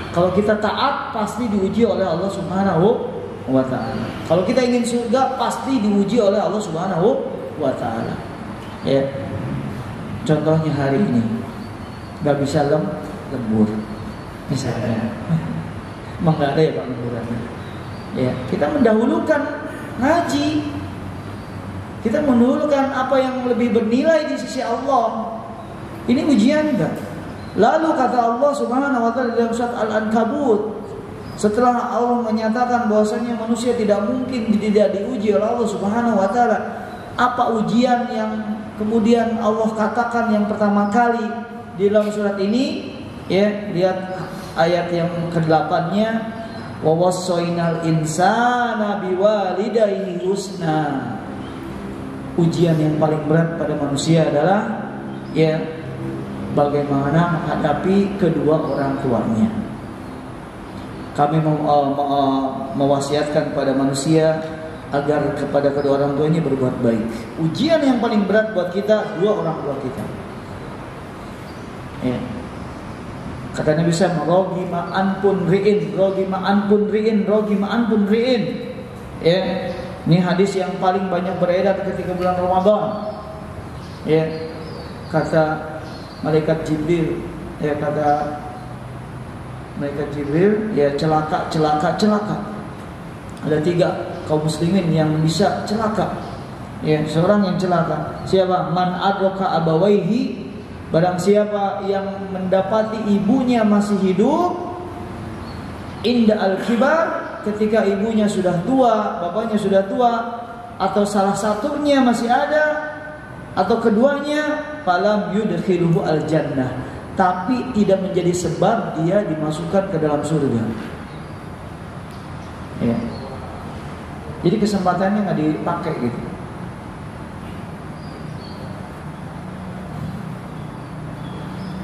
[SPEAKER 1] Kalau kita taat pasti diuji oleh Allah Subhanahu Wa Taala. Kalau kita ingin surga pasti diuji oleh Allah Subhanahu Wa Taala. Ya. Contohnya hari ini nggak bisa lembur, misalnya, emang nggak ada ya Pak lemburannya. Ya, kita mendahulukan ngaji, kita mendahulukan apa yang lebih bernilai di sisi Allah. Ini ujian enggak? Lalu kata Allah Subhanahu Wa Taala dalam surat Al-Ankabut, setelah Allah menyatakan bahwasanya manusia tidak mungkin tidak diuji oleh Allah Subhanahu Wa Taala, apa ujian yang kemudian Allah katakan yang pertama kali di dalam surat ini? Ya, lihat ayat yang ke-8-nya, Wa wassaynal insana biwalidayhi husna. Ujian yang paling berat pada manusia adalah ya bagaimana menghadapi kedua orang tuanya. Kami mewasiatkan pada manusia agar kepada kedua orang tuanya berbuat baik. Ujian yang paling berat buat kita dua orang tua kita. Ya. Kata Nabi SAW, rogima anpun ri'in. Ya. Ini hadis yang paling banyak beredar ketika bulan Ramadan. Ya. Kata malaikat Jibril, ya celaka. Ada 3 kaum muslimin yang bisa celaka. Ya, seorang yang celaka. Siapa? Man adraka abawaihi. Barang siapa yang mendapati ibunya masih hidup, inda al-kibar, ketika ibunya sudah tua, bapaknya sudah tua, atau salah satunya masih ada, atau keduanya, falam yudkhiluhu al-jannah, tapi tidak menjadi sebab dia dimasukkan ke dalam surga. Ya. Jadi kesempatannya nggak dipakai gitu.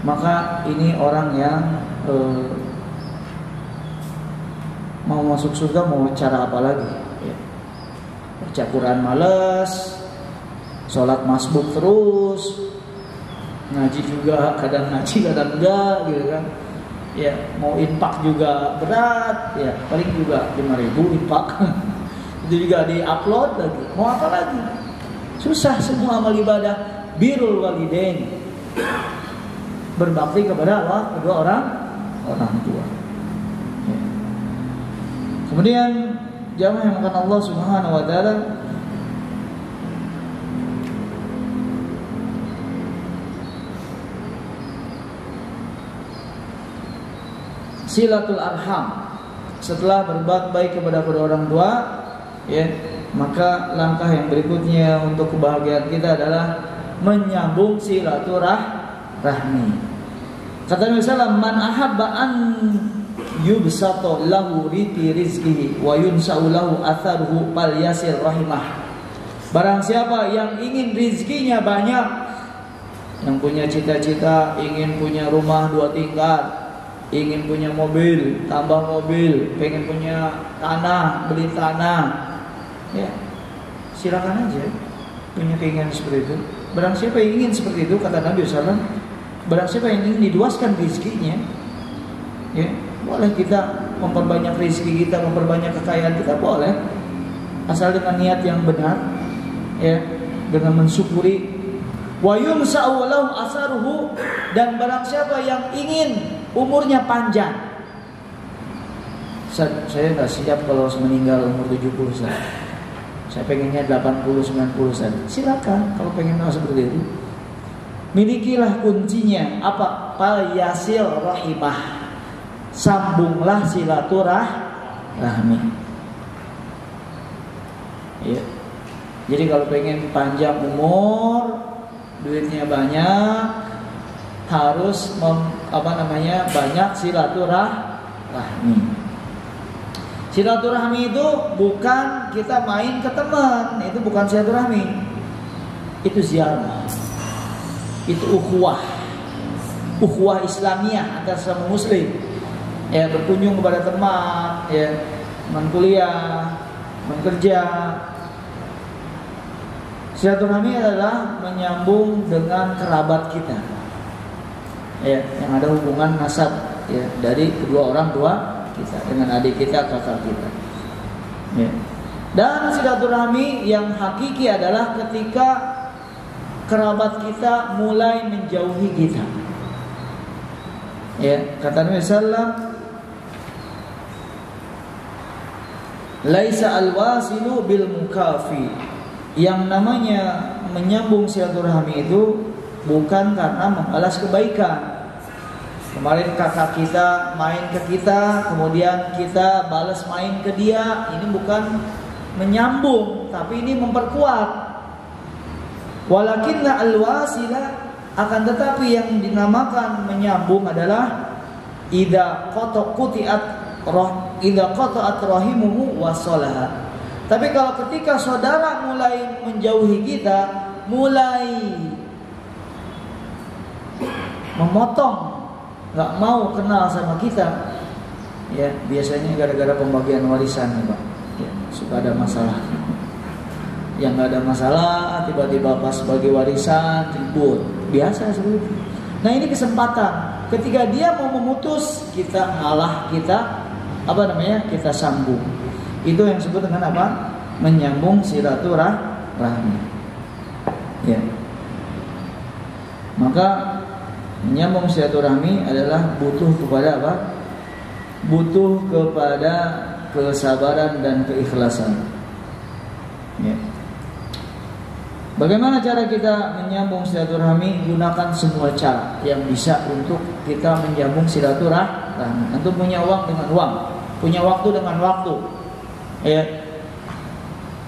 [SPEAKER 1] Maka ini orang yang mau masuk surga mau cara apa lagi? Ya. Baca Quran males, sholat masbuk terus, ngaji juga kadang ngaji kadang enggak gitu kan. Ya, mau infak juga berat, ya paling juga 5.000 infak. Itu juga di-upload lagi. Mau apa lagi? Susah semua amal ibadah. Birrul walidain, berbakti kepada Allah, kedua orang tua. Ya. Kemudian jamaah yang makan Allah Subhanahu wa taala, silatul arham, setelah berbuat baik kepada kedua orang tua, ya, maka langkah yang berikutnya untuk kebahagiaan kita adalah menyambung silaturahmi. Kata Nabi SAW, man ahabba an yubsato lahu riti rizkihi wa yunsa'u lahu atharuhu fal yasir rahimah. Barang siapa yang ingin rizkinya banyak, yang punya cita-cita ingin punya rumah 2 tingkat, ingin punya mobil, tambah mobil, pengen punya tanah, beli tanah, ya silakan aja punya keinginan seperti itu. Barang siapa yang ingin seperti itu, kata Nabi SAW, barang siapa yang ingin diluaskan rezekinya, ya boleh kita memperbanyak rezeki kita, memperbanyak kekayaan kita, boleh, asal dengan niat yang benar, ya, dengan mensyukuri. Wa yumsa'u lahu asaruhu, dan barang siapa yang ingin umurnya panjang. Saya nggak siap kalau meninggal umur 70 saja. Saya pengennya 80-90 saja. Silakan kalau pengen seperti itu. Milikilah kuncinya apa? Fal yasil rahimah. Sambunglah silaturahmi. Ya. Jadi kalau pengen panjang umur, duitnya banyak, harus banyak silaturahmi. Silaturahmi itu bukan kita main ke teman, itu bukan silaturahmi. Itu ziarah. Itu ukhuwah Islamiyah antar sesama muslim. Ya, berkunjung kepada teman, ya, teman kuliah, teman kerja. Silaturahmi adalah menyambung dengan kerabat kita, ya, yang ada hubungan nasab, ya, dari kedua orang tua kita dengan adik kita, kakak kita, ya. Dan silaturahmi yang hakiki adalah ketika kerabat kita mulai menjauhi kita, ya. Kata Nabi SAW, laisa alwasilu bil mukafi. Yang namanya menyambung silaturahmi itu bukan karena membalas kebaikan. Kemarin kakak kita main ke kita, kemudian kita balas main ke dia. Ini bukan menyambung, tapi ini memperkuat. Walakinna alwasila, akan tetapi yang dinamakan menyambung adalah idza qutiat idza qata'at rahimuhu wasalaha. Tapi kalau ketika saudara mulai menjauhi kita, mulai memotong, nggak mau kenal sama kita, ya biasanya gara-gara pembagian warisan ya Pak, ya, suka ada masalah. Yang nggak ada masalah tiba-tiba pas bagi warisan ribut, biasa seperti itu. Nah ini kesempatan, ketika dia mau memutus, kita malah kita sambung. Itu yang disebut dengan apa? Menyambung silaturahmi. Ya. Maka menyambung silaturahmi adalah butuh kepada apa? Butuh kepada kesabaran dan keikhlasan. Ya. Bagaimana cara kita menyambung silaturahmi? Gunakan semua cara yang bisa untuk kita menyambung silaturahmi. Antum punya uang dengan uang, punya waktu dengan waktu. Ya.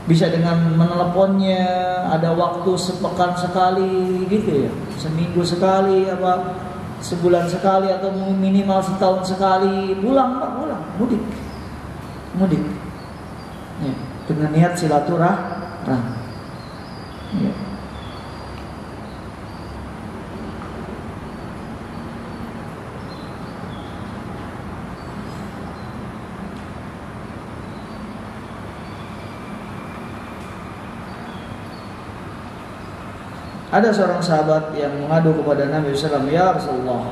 [SPEAKER 1] Bisa dengan meneleponnya, ada waktu sepekan sekali gitu ya, seminggu sekali, apa sebulan sekali, atau minimal setahun sekali. Pulang Pak, pulang, mudik ya, dengan niat silaturahmi ya. Ada seorang sahabat yang mengadu kepada Nabi SAW, ya Rasulullah,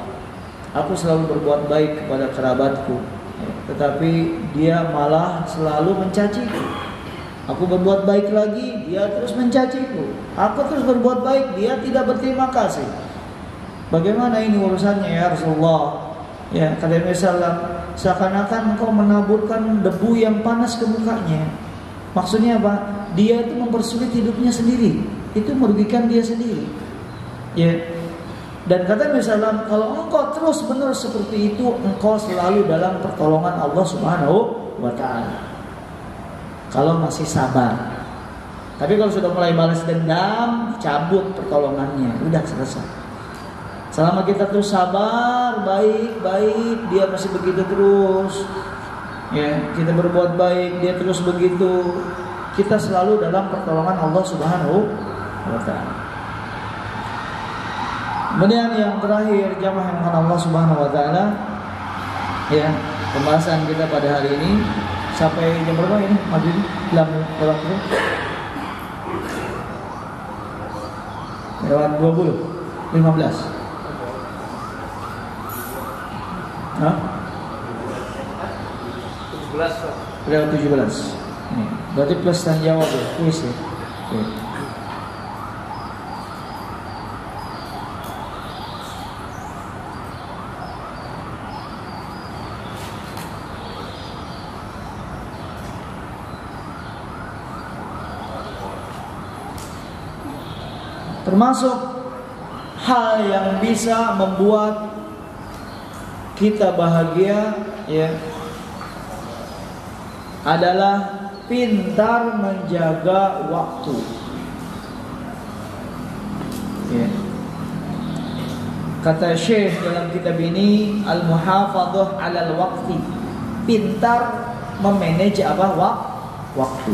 [SPEAKER 1] aku selalu berbuat baik kepada kerabatku, tetapi dia malah selalu mencaciku. Aku berbuat baik lagi, dia terus mencaciku. Aku terus berbuat baik, dia tidak berterima kasih. Bagaimana ini urusannya ya Rasulullah? Ya, kata Nabi SAW, seakan-akan engkau menaburkan debu yang panas ke mukanya. Maksudnya apa? Dia itu mempersulit hidupnya sendiri. Itu merugikan dia sendiri. Ya. Dan kata Nabi SAW, kalau engkau terus menerus seperti itu, engkau selalu dalam pertolongan Allah Subhanahu wa Ta'ala. Kalau masih sabar. Tapi kalau sudah mulai balas dendam, cabut pertolongannya, udah selesai. Selama kita terus sabar, baik, dia masih begitu terus. Ya, kita berbuat baik, dia terus begitu. Kita selalu dalam pertolongan Allah Subhanahu wa Ta'ala. Kemudian yang terakhir, jamaah yang dimuliakan Allah Subhanahu wa Ta'ala, ya, pembahasan kita pada hari ini sampai jam berapa ini? Maghrib lewat 15. Hah? 17. Lewat 17. Ini, berarti plus dan jawab ya, kuis ya. Oke. Termasuk hal yang bisa membuat kita bahagia ya adalah pintar menjaga waktu. Ya. Kata Syekh dalam kitab ini, al-muhafadzah 'alal waqti, pintar memanage apa? Waktu.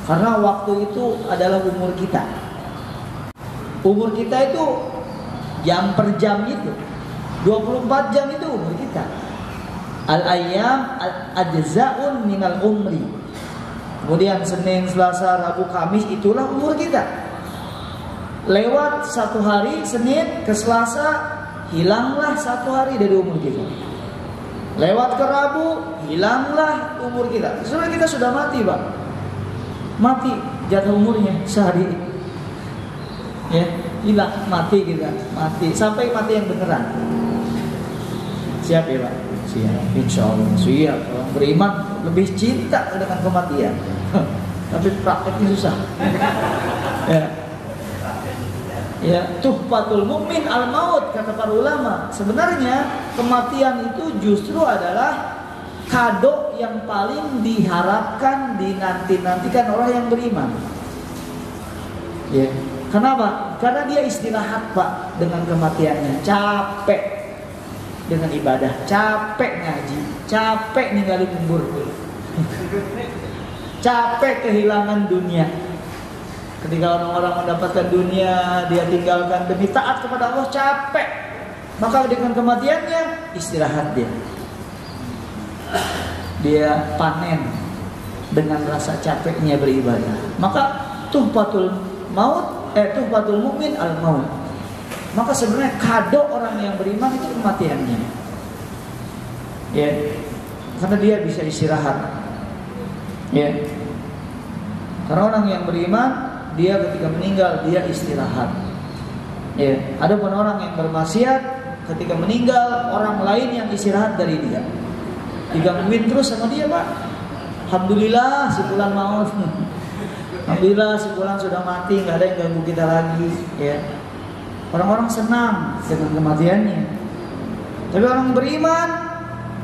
[SPEAKER 1] Karena waktu itu adalah umur kita. Umur kita itu jam per jam itu 24 jam itu umur kita. Al-ayyam al-ajza'un minal umri. Kemudian Senin, Selasa, Rabu, Kamis, itulah umur kita. Lewat satu hari, Senin ke Selasa, hilanglah satu hari dari umur kita. Lewat ke Rabu, hilanglah umur kita. Sebenarnya kita sudah mati Pak. Mati, jatuh umurnya sehari. Ya, hilang, mati kita, mati sampai mati yang beneran. Siap ya Pak? Siap, insya Allah siap. Orang beriman lebih cinta dengan kematian. Tapi prakteknya susah. Ya, tuhfatul mukmin al maut, kata para ulama. Sebenarnya kematian itu justru adalah kado yang paling diharapkan, dinanti-nantikan orang yang beriman. Ya. Kenapa? Karena dia istirahat Pak dengan kematiannya, capek. dengan ibadah, capek ngaji, capek ninggalin umur, capek kehilangan dunia. Ketika orang-orang mendapatkan dunia, dia tinggalkan demi taat kepada Allah, capek. Maka dengan kematiannya istirahat dia. Dia panen dengan rasa capeknya beribadah. Maka tuhfatul mukmin al-maut. Maka sebenarnya kado orang yang beriman itu kematiannya. Ya. Karena dia bisa istirahat. Ya. Karena orang yang beriman, dia ketika meninggal dia istirahat. Ya. Adapun orang yang bermaksiat, ketika meninggal orang lain yang istirahat dari dia. Digangguin terus sama dia, Pak. Alhamdulillah si fulan maut. Alhamdulillah si fulan sudah mati, nggak ada yang ganggu kita lagi. Ya. Orang-orang senang dengan kematiannya. Tapi orang beriman,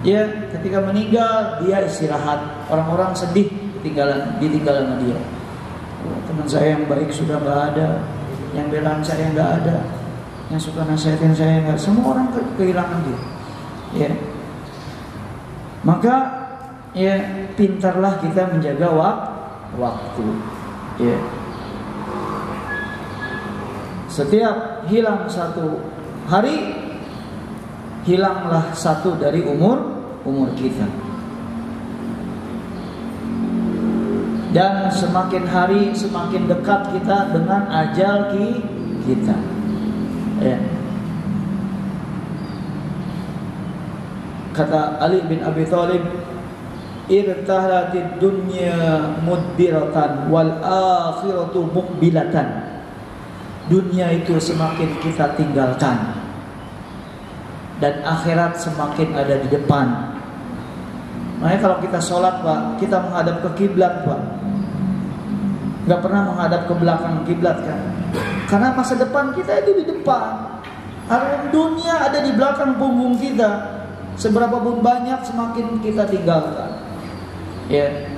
[SPEAKER 1] ya ketika meninggal dia istirahat. Orang-orang sedih ditinggal sama dia. Teman saya yang baik sudah nggak ada, yang belaan saya nggak ada, yang suka nasihatin saya nggak. Semua orang kehilangan dia. Ya. Maka ya pintarlah kita menjaga waktu. Ya. Setiap hilang satu hari, hilanglah satu dari umur kita. Dan semakin hari semakin dekat kita dengan ajal kita. Ya. Kata Ali bin Abi Thalib, irtahalatid dunya mudbiratan wal akhiratu muqbilatan. Dunia itu semakin kita tinggalkan dan akhirat semakin ada di depan. Makanya kalau kita sholat, Pak, kita menghadap ke kiblat, Pak. Gak pernah menghadap ke belakang kiblat, kan? Karena masa depan kita itu di depan. Harun dunia ada di belakang punggung kita. Seberapa pun banyak semakin kita tinggalkan. Ya.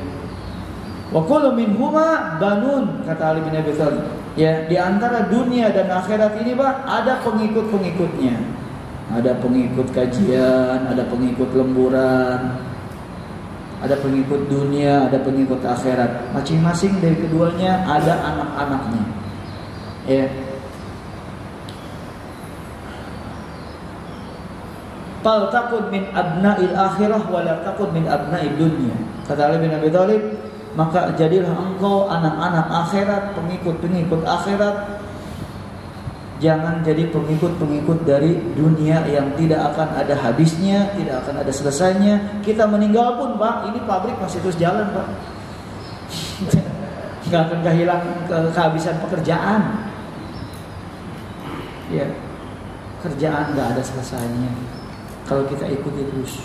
[SPEAKER 1] Wa kullu minhuma banun, kata Ali bin Abi Thalib. Ya, di antara dunia dan akhirat ini, Pak, ada pengikut-pengikutnya. Ada pengikut kajian, ada pengikut lemburan, ada pengikut dunia, ada pengikut akhirat. Masing-masing dari keduanya ada anak-anaknya. Ya. Fal takun min abna'il akhirah wa la takun min abna'id dunya. Kata Ali bin Abi Thalib, maka jadilah engkau anak-anak akhirat, pengikut-pengikut akhirat. Jangan jadi pengikut-pengikut dari dunia yang tidak akan ada habisnya, tidak akan ada selesainya. Kita meninggal pun, Pak, ini pabrik masih terus jalan, Pak. Gak akan kehabisan pekerjaan. Ya, kerjaan gak ada selesainya kalau kita ikuti terus.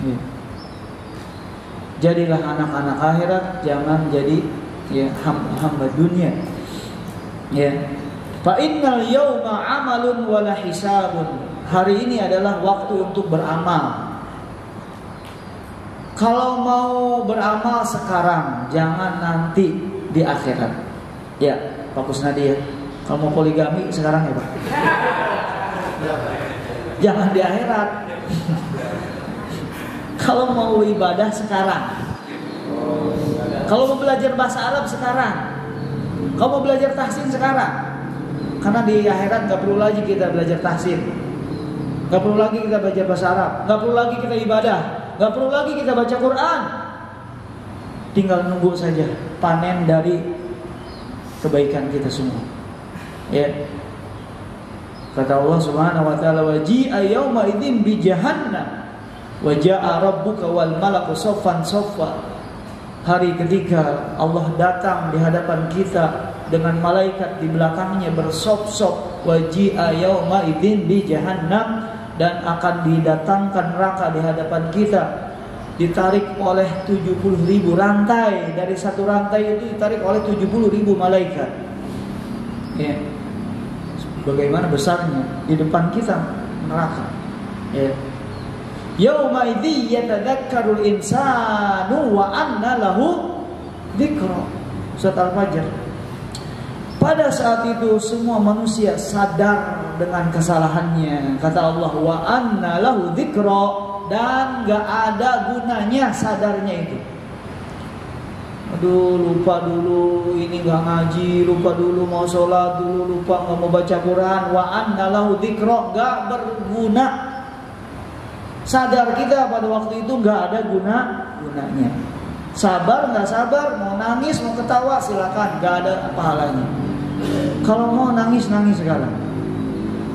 [SPEAKER 1] Ya. Jadilah anak-anak akhirat, jangan jadi ya hamba dunia. Ya. Fa innal yauma 'amalun wa la hisabun. Hari ini adalah waktu untuk beramal. Kalau mau beramal sekarang, jangan nanti di akhirat. Ya, Pak Kusnadi ya. Kalau mau poligami sekarang ya, Pak. Jangan di akhirat. Kalau mau ibadah sekarang. Kalau mau belajar bahasa Arab sekarang. Kalau mau belajar tahsin sekarang. Karena di akhirat gak perlu lagi kita belajar tahsin, gak perlu lagi kita belajar bahasa Arab, gak perlu lagi kita ibadah, gak perlu lagi kita baca Quran. Tinggal nunggu saja panen dari kebaikan kita semua. Ya. Kata Allah Subhanahu wa taala, waji'a yauma idzin bi jahannam wa ja'a rabbuka wal malaku saffan saffa. Hari ketika Allah datang di hadapan kita dengan malaikat di belakangnya bersop-sop, waji'a yauma idzin bi jahannam, dan akan didatangkan neraka di hadapan kita, ditarik oleh 70.000 rantai. Dari satu rantai itu ditarik oleh 70.000 malaikat. Ya. Bagaimana besarnya di depan kita neraka. Ya. Yauma idzi yatadzakkarul insanu wa anna lahu dzikra. Surat Al-Fajr. Pada saat itu semua manusia sadar dengan kesalahannya. Kata Allah, wa anna lahu dzikra, dan gak ada gunanya sadarnya itu. Aduh, lupa dulu ini gak ngaji, lupa dulu mau sholat, dulu lupa gak mau baca Quran. Wa anna lahu dzikra, gak berguna. Sadar kita pada waktu itu gak ada gunanya. Sabar gak sabar, mau nangis mau ketawa silakan, gak ada pahalanya. Kalau mau nangis sekarang,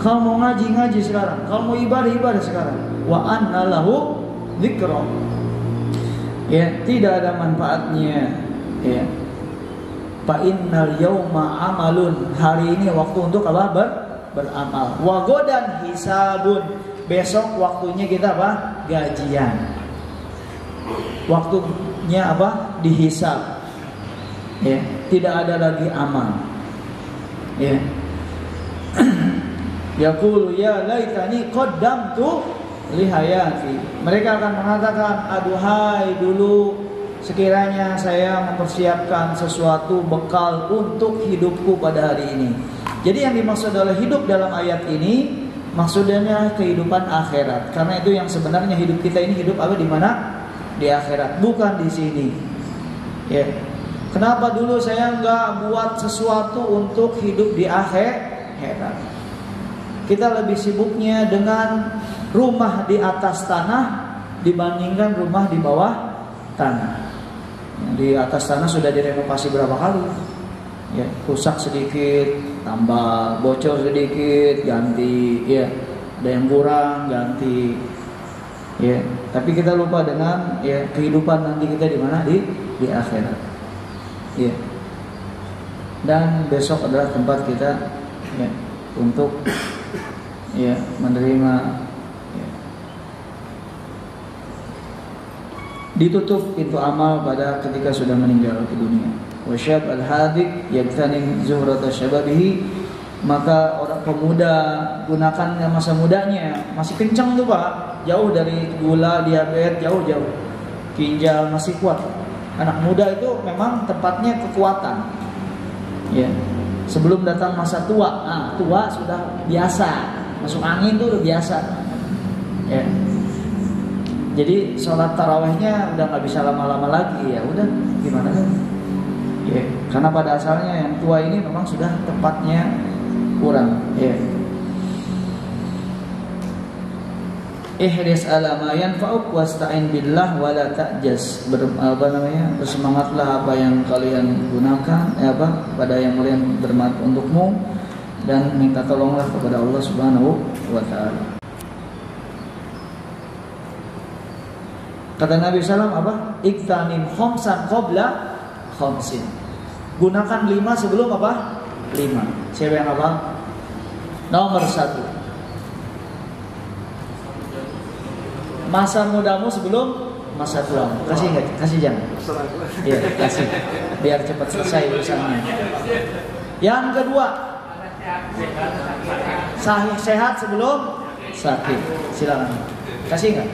[SPEAKER 1] kalau mau ngaji sekarang, kalau mau ibadah sekarang. Wa anna lahu dzikra, ya tidak ada manfaatnya. Ya, fa innal yauma amalun, hari ini waktu untuk apa? Beramal. Wa godan hisabun, besok waktunya kita apa? Gajian. Waktunya apa? Dihisab. Ya, tidak ada lagi amal. Ya. Yaqulu ya laitani qaddamtu li hayati. Mereka akan mengatakan, aduhai dulu sekiranya saya mempersiapkan sesuatu bekal untuk hidupku pada hari ini. Jadi yang dimaksud oleh hidup dalam ayat ini maksudnya kehidupan akhirat. Karena itu yang sebenarnya hidup kita ini hidup apa di mana? Di akhirat, bukan di sini. Ya. Kenapa dulu saya nggak buat sesuatu untuk hidup di akhirat? Kita lebih sibuknya dengan rumah di atas tanah dibandingkan rumah di bawah tanah. Di atas tanah sudah direnovasi berapa kali? Ya, rusak sedikit, tambah, bocor sedikit, ganti, ya, ada yang kurang, ganti. Ya, tapi kita lupa dengan ya kehidupan nanti kita di mana? Di akhirat. Ya. Dan besok adalah tempat kita ya, untuk ya menerima ya, ditutup pintu amal pada ketika sudah meninggal ke dunia. Wasyab al-hadik yagtanim zuhrata syababihi, maka orang pemuda gunakan masa mudanya, masih kencang tuh Pak, jauh dari gula, diabetes, jauh ginjal masih kuat. Anak muda itu memang tempatnya kekuatan. Ya. Sebelum datang masa tua, tua sudah biasa, masuk angin tuh udah biasa. Ya. Jadi sholat tarawihnya udah nggak bisa lama-lama lagi, ya udah gimana kan? Ya. Karena pada asalnya yang tua ini memang sudah tempatnya kurang. Ya. Ihris ala ma yanfa'uk wasta'in billah wala ta'jaz. Bersemangatlah apa yang kalian gunakan, pada yang kalian bermanfaat untukmu, dan minta tolonglah kepada Allah Subhanahu wa taala. Kata Nabi sallam apa? Iktanim khamsan qabla khamsin. Gunakan 5 sebelum apa? 5. Siapa yang apa? Nomor 1. Masa mudamu sebelum masa tuamu. Kasih enggak? Kasih jangan. Iya, kasih. Biar cepat selesai urusannya. Yang kedua, sehat sebelum sakit. Silakan. Kasih enggak?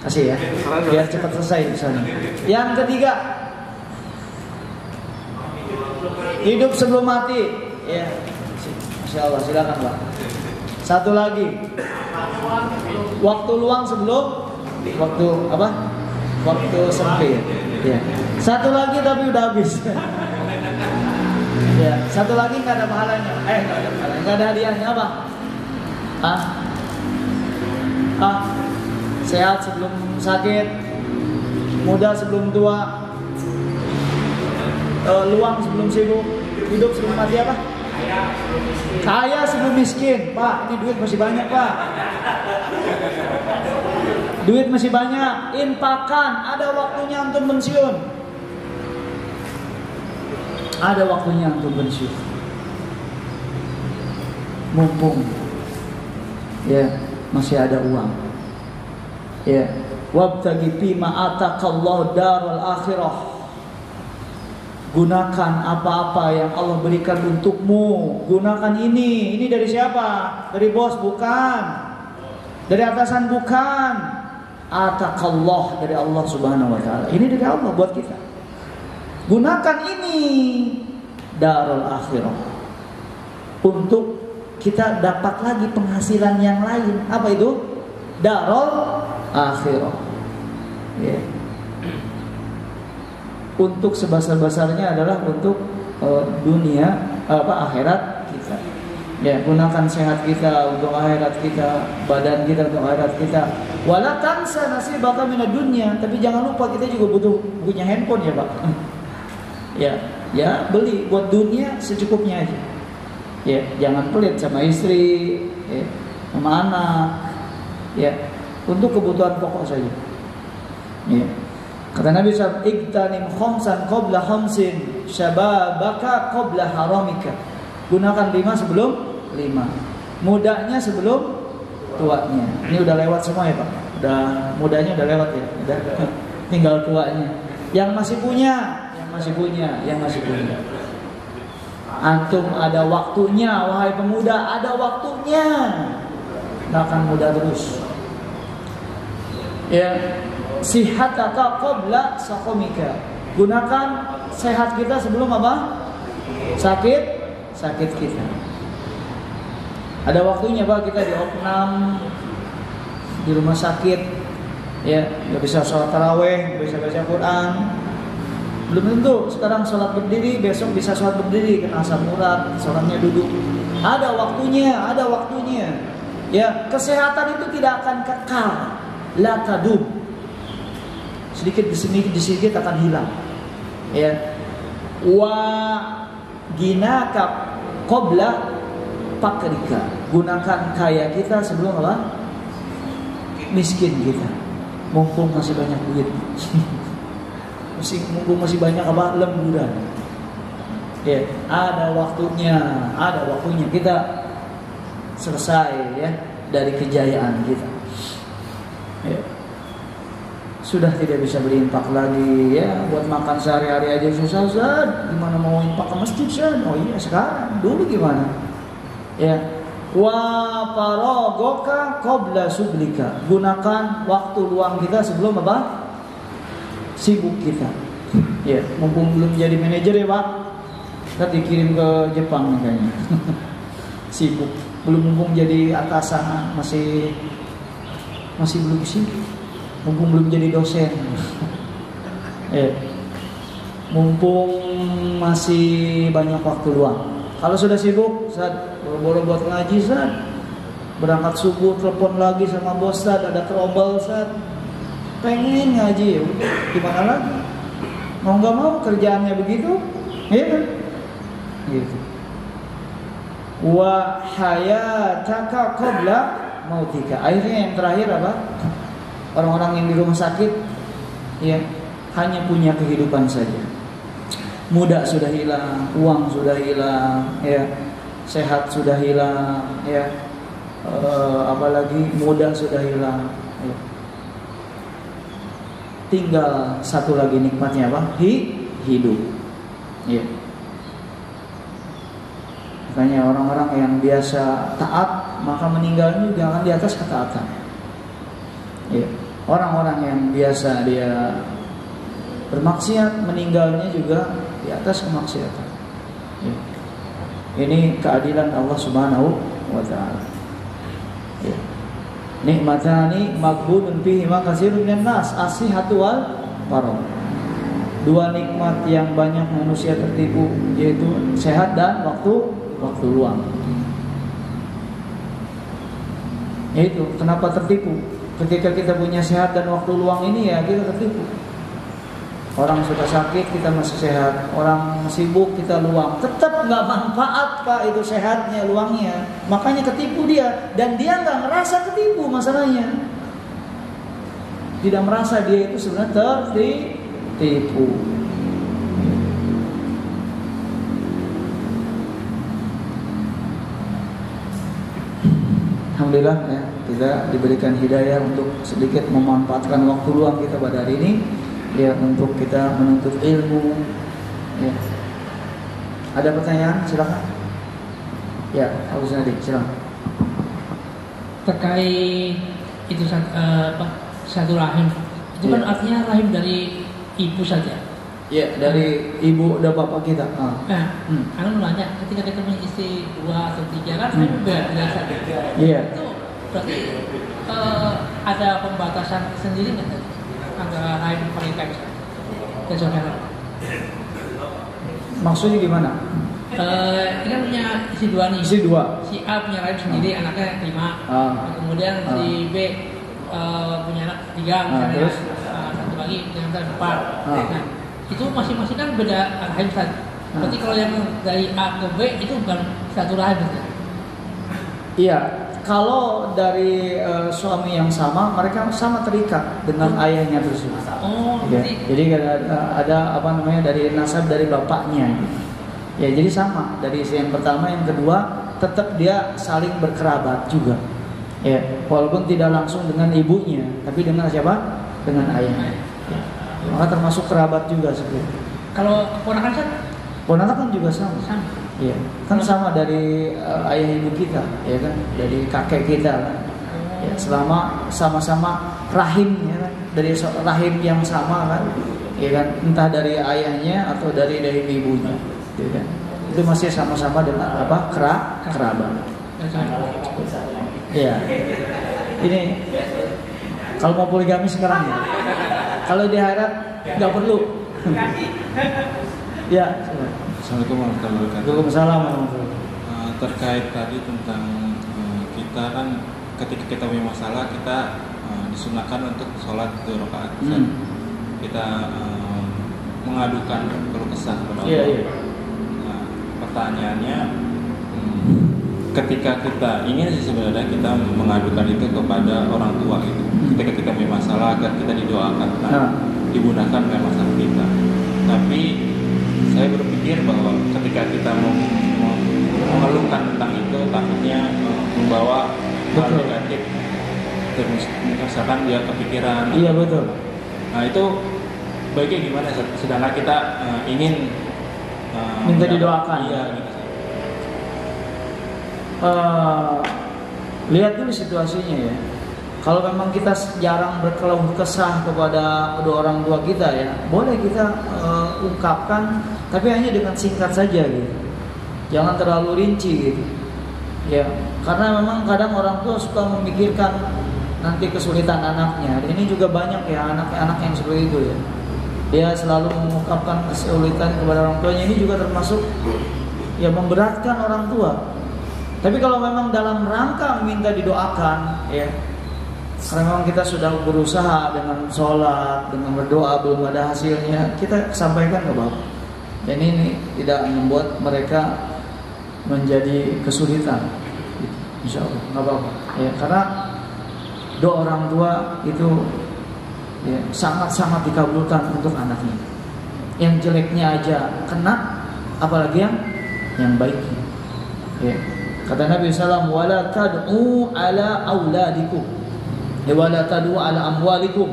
[SPEAKER 1] Kasih ya. Biar cepat selesai urusannya. Yang ketiga, hidup sebelum mati. Ya. Insyaallah, silakan, Pak. Satu lagi. Waktu luang sebelum waktu apa? Waktu sempit. Ya. Satu lagi tapi udah habis. Ya. Satu lagi nggak ada pahalanya. Nggak ada hadiahnya apa? Sehat sebelum sakit, muda sebelum tua, luang sebelum sibuk, hidup sebelum mati apa? Kaya sebelum miskin. Pak, ini duit masih banyak Pak. Duit masih banyak, infakkan. Ada waktunya untuk pensiun. Ada waktunya untuk pensiun. Mumpung ya masih ada uang. Ya, wabtaghi fima ataqallahu darul akhirah. Gunakan apa-apa yang Allah berikan untukmu. Gunakan ini. Ini dari siapa? Dari bos bukan. Dari atasan bukan. Ataqallah, dari Allah Subhanahu wa taala. Ini dari Allah buat kita. Gunakan ini darul akhirah untuk kita dapat lagi penghasilan yang lain. Apa itu? Darul akhirah. Ya. Untuk sebesar-besarnya adalah untuk dunia akhirat kita. Ya, gunakan sehat kita untuk akhirat kita, badan kita untuk akhirat kita. Wala tansa nasibaka minad dunya, tapi jangan lupa kita juga butuh punya handphone ya, Pak. Ya, beli buat dunia secukupnya aja. Ya, jangan pelit sama istri, ya, sama anak. Ya, untuk kebutuhan pokok saja. Ya. Kata Nabi SAW, "Igtanim khamsan qabla khamsin, syababaka qabla haramika." Gunakan 5 sebelum 5. Mudanya sebelum tuanya. Ini udah lewat semua ya Pak. Udah mudanya udah lewat ya. Udah tinggal tuanya. Yang masih punya. Antum ada waktunya, wahai pemuda, ada waktunya. Nggak akan muda terus. Ya, sihataka qabla saqamika. Gunakan sehat kita sebelum apa? Sakit kita. Ada waktunya Pak, kita di opnam, di rumah sakit, ya nggak bisa sholat taraweh, nggak bisa baca Quran. Belum tentu sekarang sholat berdiri, besok bisa sholat berdiri, kena asam urat, sholatnya duduk. Ada waktunya. Ya, kesehatan itu tidak akan kekal, la tadum. Sedikit demi sedikit akan hilang. Ya, wa ginaka qabla pakrika. Gunakan kaya kita sebelum apa? Miskin kita. Mumpung masih banyak duit. Mumpung masih banyak apa? Lemburan. Ya, ada waktunya kita selesai ya dari kejayaan kita. Ya. Sudah tidak bisa berinfak lagi ya, buat makan sehari-hari aja susah Ustaz. Gimana mau infak ke masjid Ustaz? Oh iya sekarang, dulu gimana? Ya. Wa faragoka qabla sublika. Gunakan waktu luang kita sebelum apa? Sibuk kita. Ya, mumpung belum jadi manajer ya Pak. Kita dikirim ke Jepang nih kayaknya. Sibuk. Belum mumpung jadi atasan masih belum sibuk. Mumpung belum jadi dosen. Mumpung masih banyak waktu luang. Kalau sudah sibuk, Ustaz, boro-boro buat ngaji, Ustaz. Berangkat subuh, telepon lagi sama bos, Ustaz, ada trouble, Ustaz. Pengen ngaji, ya udah, gimana lagi? Mau nggak mau kerjaannya begitu, ya kan? Gitu. Wa hayataka qabla mautika. Akhirnya yang terakhir apa? Orang-orang yang di rumah sakit, ya hanya punya kehidupan saja. Muda sudah hilang, uang sudah hilang, ya sehat sudah hilang, ya apalagi muda sudah hilang. Ya. Tinggal satu lagi nikmatnya apa? Hidup. Ya. Makanya orang-orang yang biasa taat maka meninggalnya juga akan di atas ketaatan. Ya. Orang-orang yang biasa dia bermaksiat meninggalnya juga di atas kemaksiatan. Ya. Ini keadilan Allah Subhanahu wa taala. Ya. Nikmatani maghbunun fihi ma katsirun minan nas, as-sihhatu wal faragh. Dua nikmat yang banyak manusia tertipu, yaitu sehat dan waktu luang. Yaitu kenapa tertipu? Ketika kita punya sehat dan waktu luang ini ya kita tertipu. Orang sudah sakit kita masih sehat, orang sibuk kita luang, tetap nggak manfaat Pak itu sehatnya, luangnya. Makanya ketipu dia, dan dia nggak merasa ketipu masalahnya. Tidak merasa dia itu sebenarnya tertipu. Alhamdulillah ya, kita diberikan hidayah untuk sedikit memanfaatkan waktu luang kita pada hari ini. Ya, untuk kita menuntut ilmu. Ya. Ada pertanyaan? Silakan. Ya, Abu Sunadi, silakan.
[SPEAKER 2] Terkait itu satu rahim. Itu kan artinya rahim dari ibu saja.
[SPEAKER 1] Ya, dari ibu dan bapak kita.
[SPEAKER 2] Aku nanya, ketika kita punya istri 2 atau 3 kan kan beda saja.
[SPEAKER 1] Iya.
[SPEAKER 2] Itu berarti ada pembatasan sendiri nggak tadi antara rahim wanita dan saudara?
[SPEAKER 1] Maksudnya gimana?
[SPEAKER 2] Ini kan punya isi dua nih.
[SPEAKER 1] Isi dua.
[SPEAKER 2] Si A punya rahim sendiri, anaknya 5. Kemudian si B punya anak 3 misalnya.
[SPEAKER 1] Terus?
[SPEAKER 2] Satu lagi punya anak 4. Nah, itu masing-masing kan beda rahim tadi. Berarti kalau yang dari A ke B itu bukan satu rahim betul?
[SPEAKER 1] Iya. Kalau dari suami yang sama, mereka sama terikat dengan ayahnya tersebut.
[SPEAKER 2] Oh,
[SPEAKER 1] Ya. Jadi ada apa namanya dari nasab dari bapaknya. Ya, jadi sama dari yang pertama, yang kedua tetap dia saling berkerabat juga. Ya, walaupun tidak langsung dengan ibunya, tapi dengan siapa? Dengan ayahnya. Ya. Maka termasuk kerabat juga sebenarnya.
[SPEAKER 2] Kalau keponakan kan?
[SPEAKER 1] Ponakan kan juga sama.
[SPEAKER 2] Sama.
[SPEAKER 1] Iya, kan sama dari ayah ibu kita, ya kan, dari kakek kita kan. Ya, selama sama-sama rahim, ya kan, dari rahim yang sama kan, ya kan, entah dari ayahnya atau dari ibunya, ya kan. Itu masih sama-sama dengan apa? Kerabat. Iya. Ini kalau mau poligami sekarang ya. Kalau di akhirat nggak perlu. Ya.
[SPEAKER 3] Assalamualaikum warahmatullahi wabarakatuh.
[SPEAKER 1] Waalaikumsalam warahmatullahi wabarakatuh.
[SPEAKER 3] Terkait tadi tentang kita kan ketika kita punya masalah kita disunahkan untuk sholat 2 rakaat. Kita mengadukan keluh kesah kepada Allah.
[SPEAKER 1] Iya.
[SPEAKER 3] Nah, pertanyaannya, ketika kita ingin sebenarnya kita mengadukan itu kepada orang tua gitu. Ketika kita punya masalah agar kita didoakan, dimudahkan dalam masalah kita. Tapi saya berpikir bahwa ketika kita mengeluhkan tentang itu, takutnya membawa hal negatif. Terus misalkan dia kepikiran.
[SPEAKER 1] Iya, betul.
[SPEAKER 3] Nah, itu baiknya gimana? Sedangkan kita ingin
[SPEAKER 1] minta didoakan.
[SPEAKER 3] Iya, gitu.
[SPEAKER 1] Lihat dulu situasinya ya. Kalau memang kita jarang berkeluh kesah kepada kedua orang tua kita ya, boleh kita ungkapkan, tapi hanya dengan singkat saja gitu. Jangan terlalu rinci gitu. Ya, karena memang kadang orang tua suka memikirkan nanti kesulitan anaknya. Ini juga banyak ya anak-anak yang seperti itu ya. Dia selalu mengungkapkan kesulitan kepada orang tuanya. Ini juga termasuk ya memberatkan orang tua. Tapi kalau memang dalam rangka minta didoakan ya, karena memang kita sudah berusaha dengan sholat, dengan berdoa belum ada hasilnya, kita sampaikan ke Bapak. Dan ini tidak membuat mereka menjadi kesulitan, insya Allah nggak apa-apa. Ya, karena doa orang tua itu ya, sangat-sangat dikabulkan untuk anaknya. Yang jeleknya aja kena, apalagi yang baiknya. Ya. Kata Nabi SAW, wala tad'u ala auladikum, wala tad'u ala amwalikum.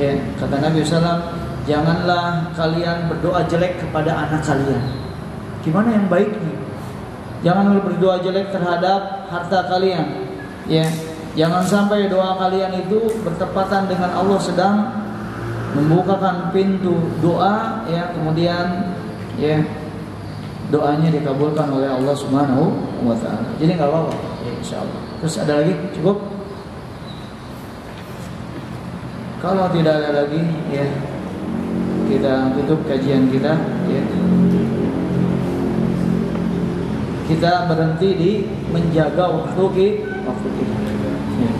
[SPEAKER 1] Ya, kata Nabi SAW, janganlah kalian berdoa jelek kepada anak kalian. Gimana yang baiknya? Jangan berdoa jelek terhadap harta kalian. Ya, jangan sampai doa kalian itu bertepatan dengan Allah sedang membukakan pintu doa, ya, kemudian ya doanya dikabulkan oleh Allah Subhanahu wa taala. Jadi enggak apa-apa, ya, insyaallah. Terus ada lagi? Cukup? Kalau tidak ada lagi, ya kita tutup kajian kita, ya. Kita berhenti di menjaga waktu kita. Ya.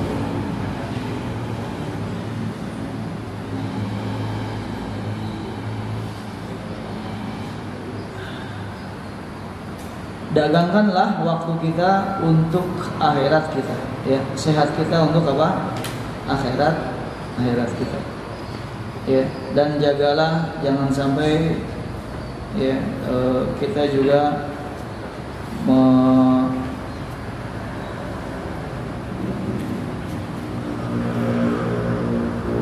[SPEAKER 1] Dagangkanlah waktu kita untuk akhirat kita, ya. Sehat kita untuk apa? Akhirat kita, ya. Dan jagalah jangan sampai ya kita juga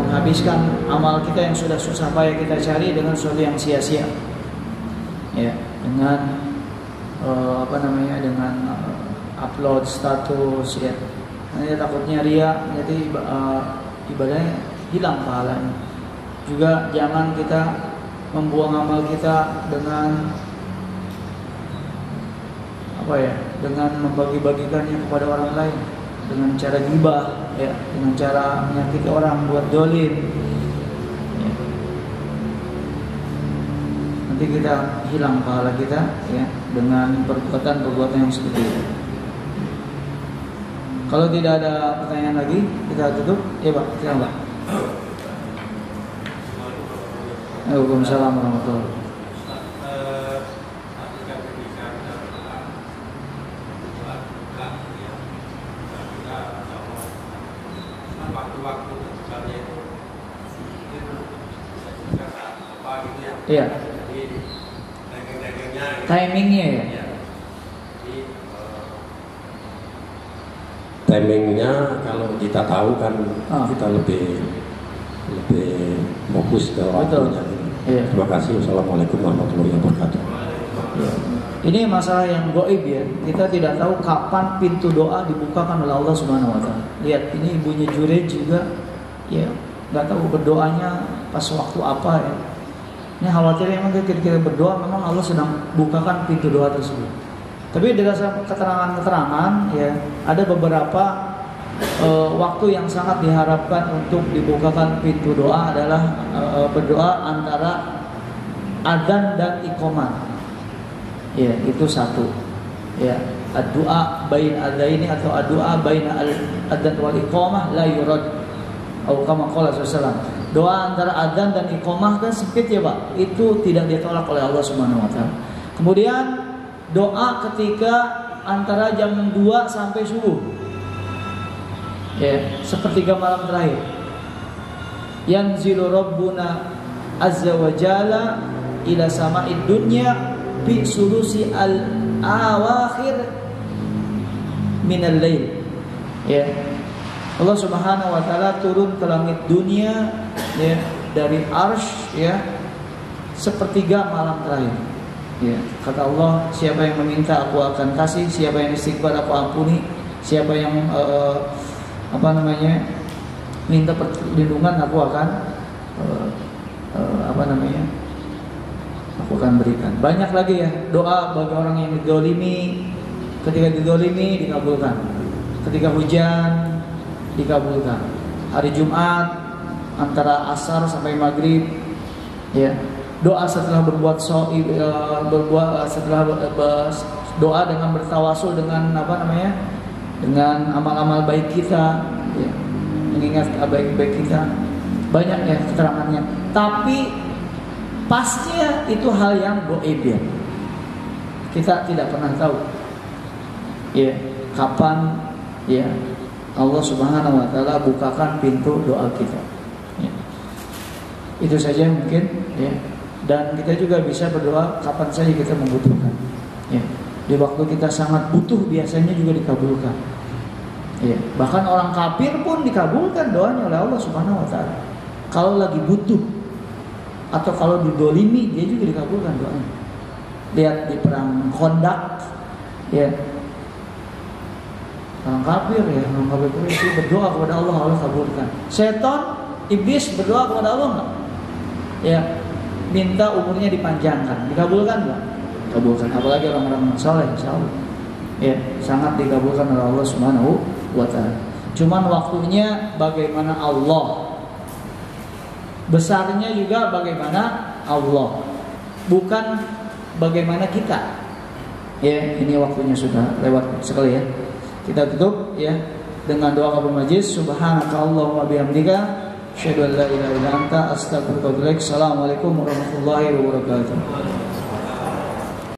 [SPEAKER 1] menghabiskan amal kita yang sudah susah payah kita cari dengan sesuatu yang sia-sia, ya, dengan dengan upload status, ya. Nanti takutnya ria, jadi ibadahnya hilang pahalanya. Juga jangan kita membuang amal kita dengan dengan membagi-bagikannya kepada orang lain, dengan cara ghibah, ya, dengan cara menyakiti orang, buat dolim. Ya. Nanti kita hilang pahala kita, ya, dengan perbuatan-perbuatan yang seperti itu. Kalau tidak ada pertanyaan lagi, kita tutup. Ya Pak, silakan Pak. Waalaikumsalam warahmatullahi wabarakatuh. Iya. Timingnya ya.
[SPEAKER 4] Timingnya kalau kita tahu kan kita lebih fokus ke waktunya.
[SPEAKER 1] Iya.
[SPEAKER 4] Terima kasih. Wassalamualaikum warahmatullahi wabarakatuh.
[SPEAKER 1] Ya. Ini masalah yang gaib ya. Kita tidak tahu kapan pintu doa dibukakan oleh Allah Subhanahu wa taala. Lihat, ini ibunya Jurej juga ya, nggak tahu berdoanya pas waktu apa ya. Ini khawatir memang ketika berdoa memang Allah sedang bukakan pintu doa tersebut. Tapi dari keterangan-keterangan ya, ada beberapa waktu yang sangat diharapkan untuk dibukakan pintu doa adalah berdoa antara adzan dan iqamah. Ya, itu satu. Ya, doa bain adzaini atau doa bain adzan wal iqamah la yurad. Atau kama qala sallallahu. Doa antara adzan dan iqamah kan sempit ya Pak. Itu tidak ditolak oleh Allah Subhanahu wa taala. Kemudian doa ketika antara jam 2 sampai subuh. Ya, sepertiga malam terakhir. Yanzilu Rabbuna azza wa jalla ila sama'id dunya bi sulusi al-awakhir min al-lail. Ya. Allah Subhanahu wa taala turun ke langit dunia ya, dari arsy ya, sepertiga malam terakhir. Ya, kata Allah, siapa yang meminta aku akan kasih, siapa yang istighfar aku ampuni, siapa yang minta perlindungan aku akan aku akan berikan. Banyak lagi ya doa bagi orang yang didolimi, ketika didolimi dikabulkan, ketika hujan dikabulkan, hari Jumat antara asar sampai maghrib ya, doa setelah doa dengan bertawasul dengan dengan amal-amal baik kita ya, mengingat baik-baik kita, banyak ya keterangannya. Tapi pastinya itu hal yang gaib ya, kita tidak pernah tahu ya kapan ya Allah Subhanahu wa taala bukakan pintu doa kita ya. Itu saja mungkin ya. Dan kita juga bisa berdoa kapan saja kita membutuhkan ya. Di waktu kita sangat butuh biasanya juga dikabulkan ya. Bahkan orang kafir pun dikabulkan doanya oleh Allah Subhanahu wa taala. Kalau lagi butuh atau kalau didolimi dia juga dikabulkan doanya. Lihat di perang Khandaq ya, orang kafir ya, orang kafir itu berdoa kepada Allah, Allah kabulkan. Setan, iblis berdoa kepada Allah enggak? Ya, minta umurnya dipanjangkan, dikabulkan enggak? Kabulkan. Apalagi orang-orang saleh, insyaallah. Ya, sangat dikabulkan oleh Allah Subhanahu wa taala. Cuman waktunya bagaimana Allah. Besarnya juga bagaimana Allah. Bukan bagaimana kita. Ya, ini waktunya sudah lewat sekali ya. Kita tutup ya dengan doa qabul majlis. Subhanakallahumma bihamdika asyhadu an la ilaha illa anta astaghfiruka wa atubu ilaik. Assalamualaikum warahmatullahi wabarakatuh.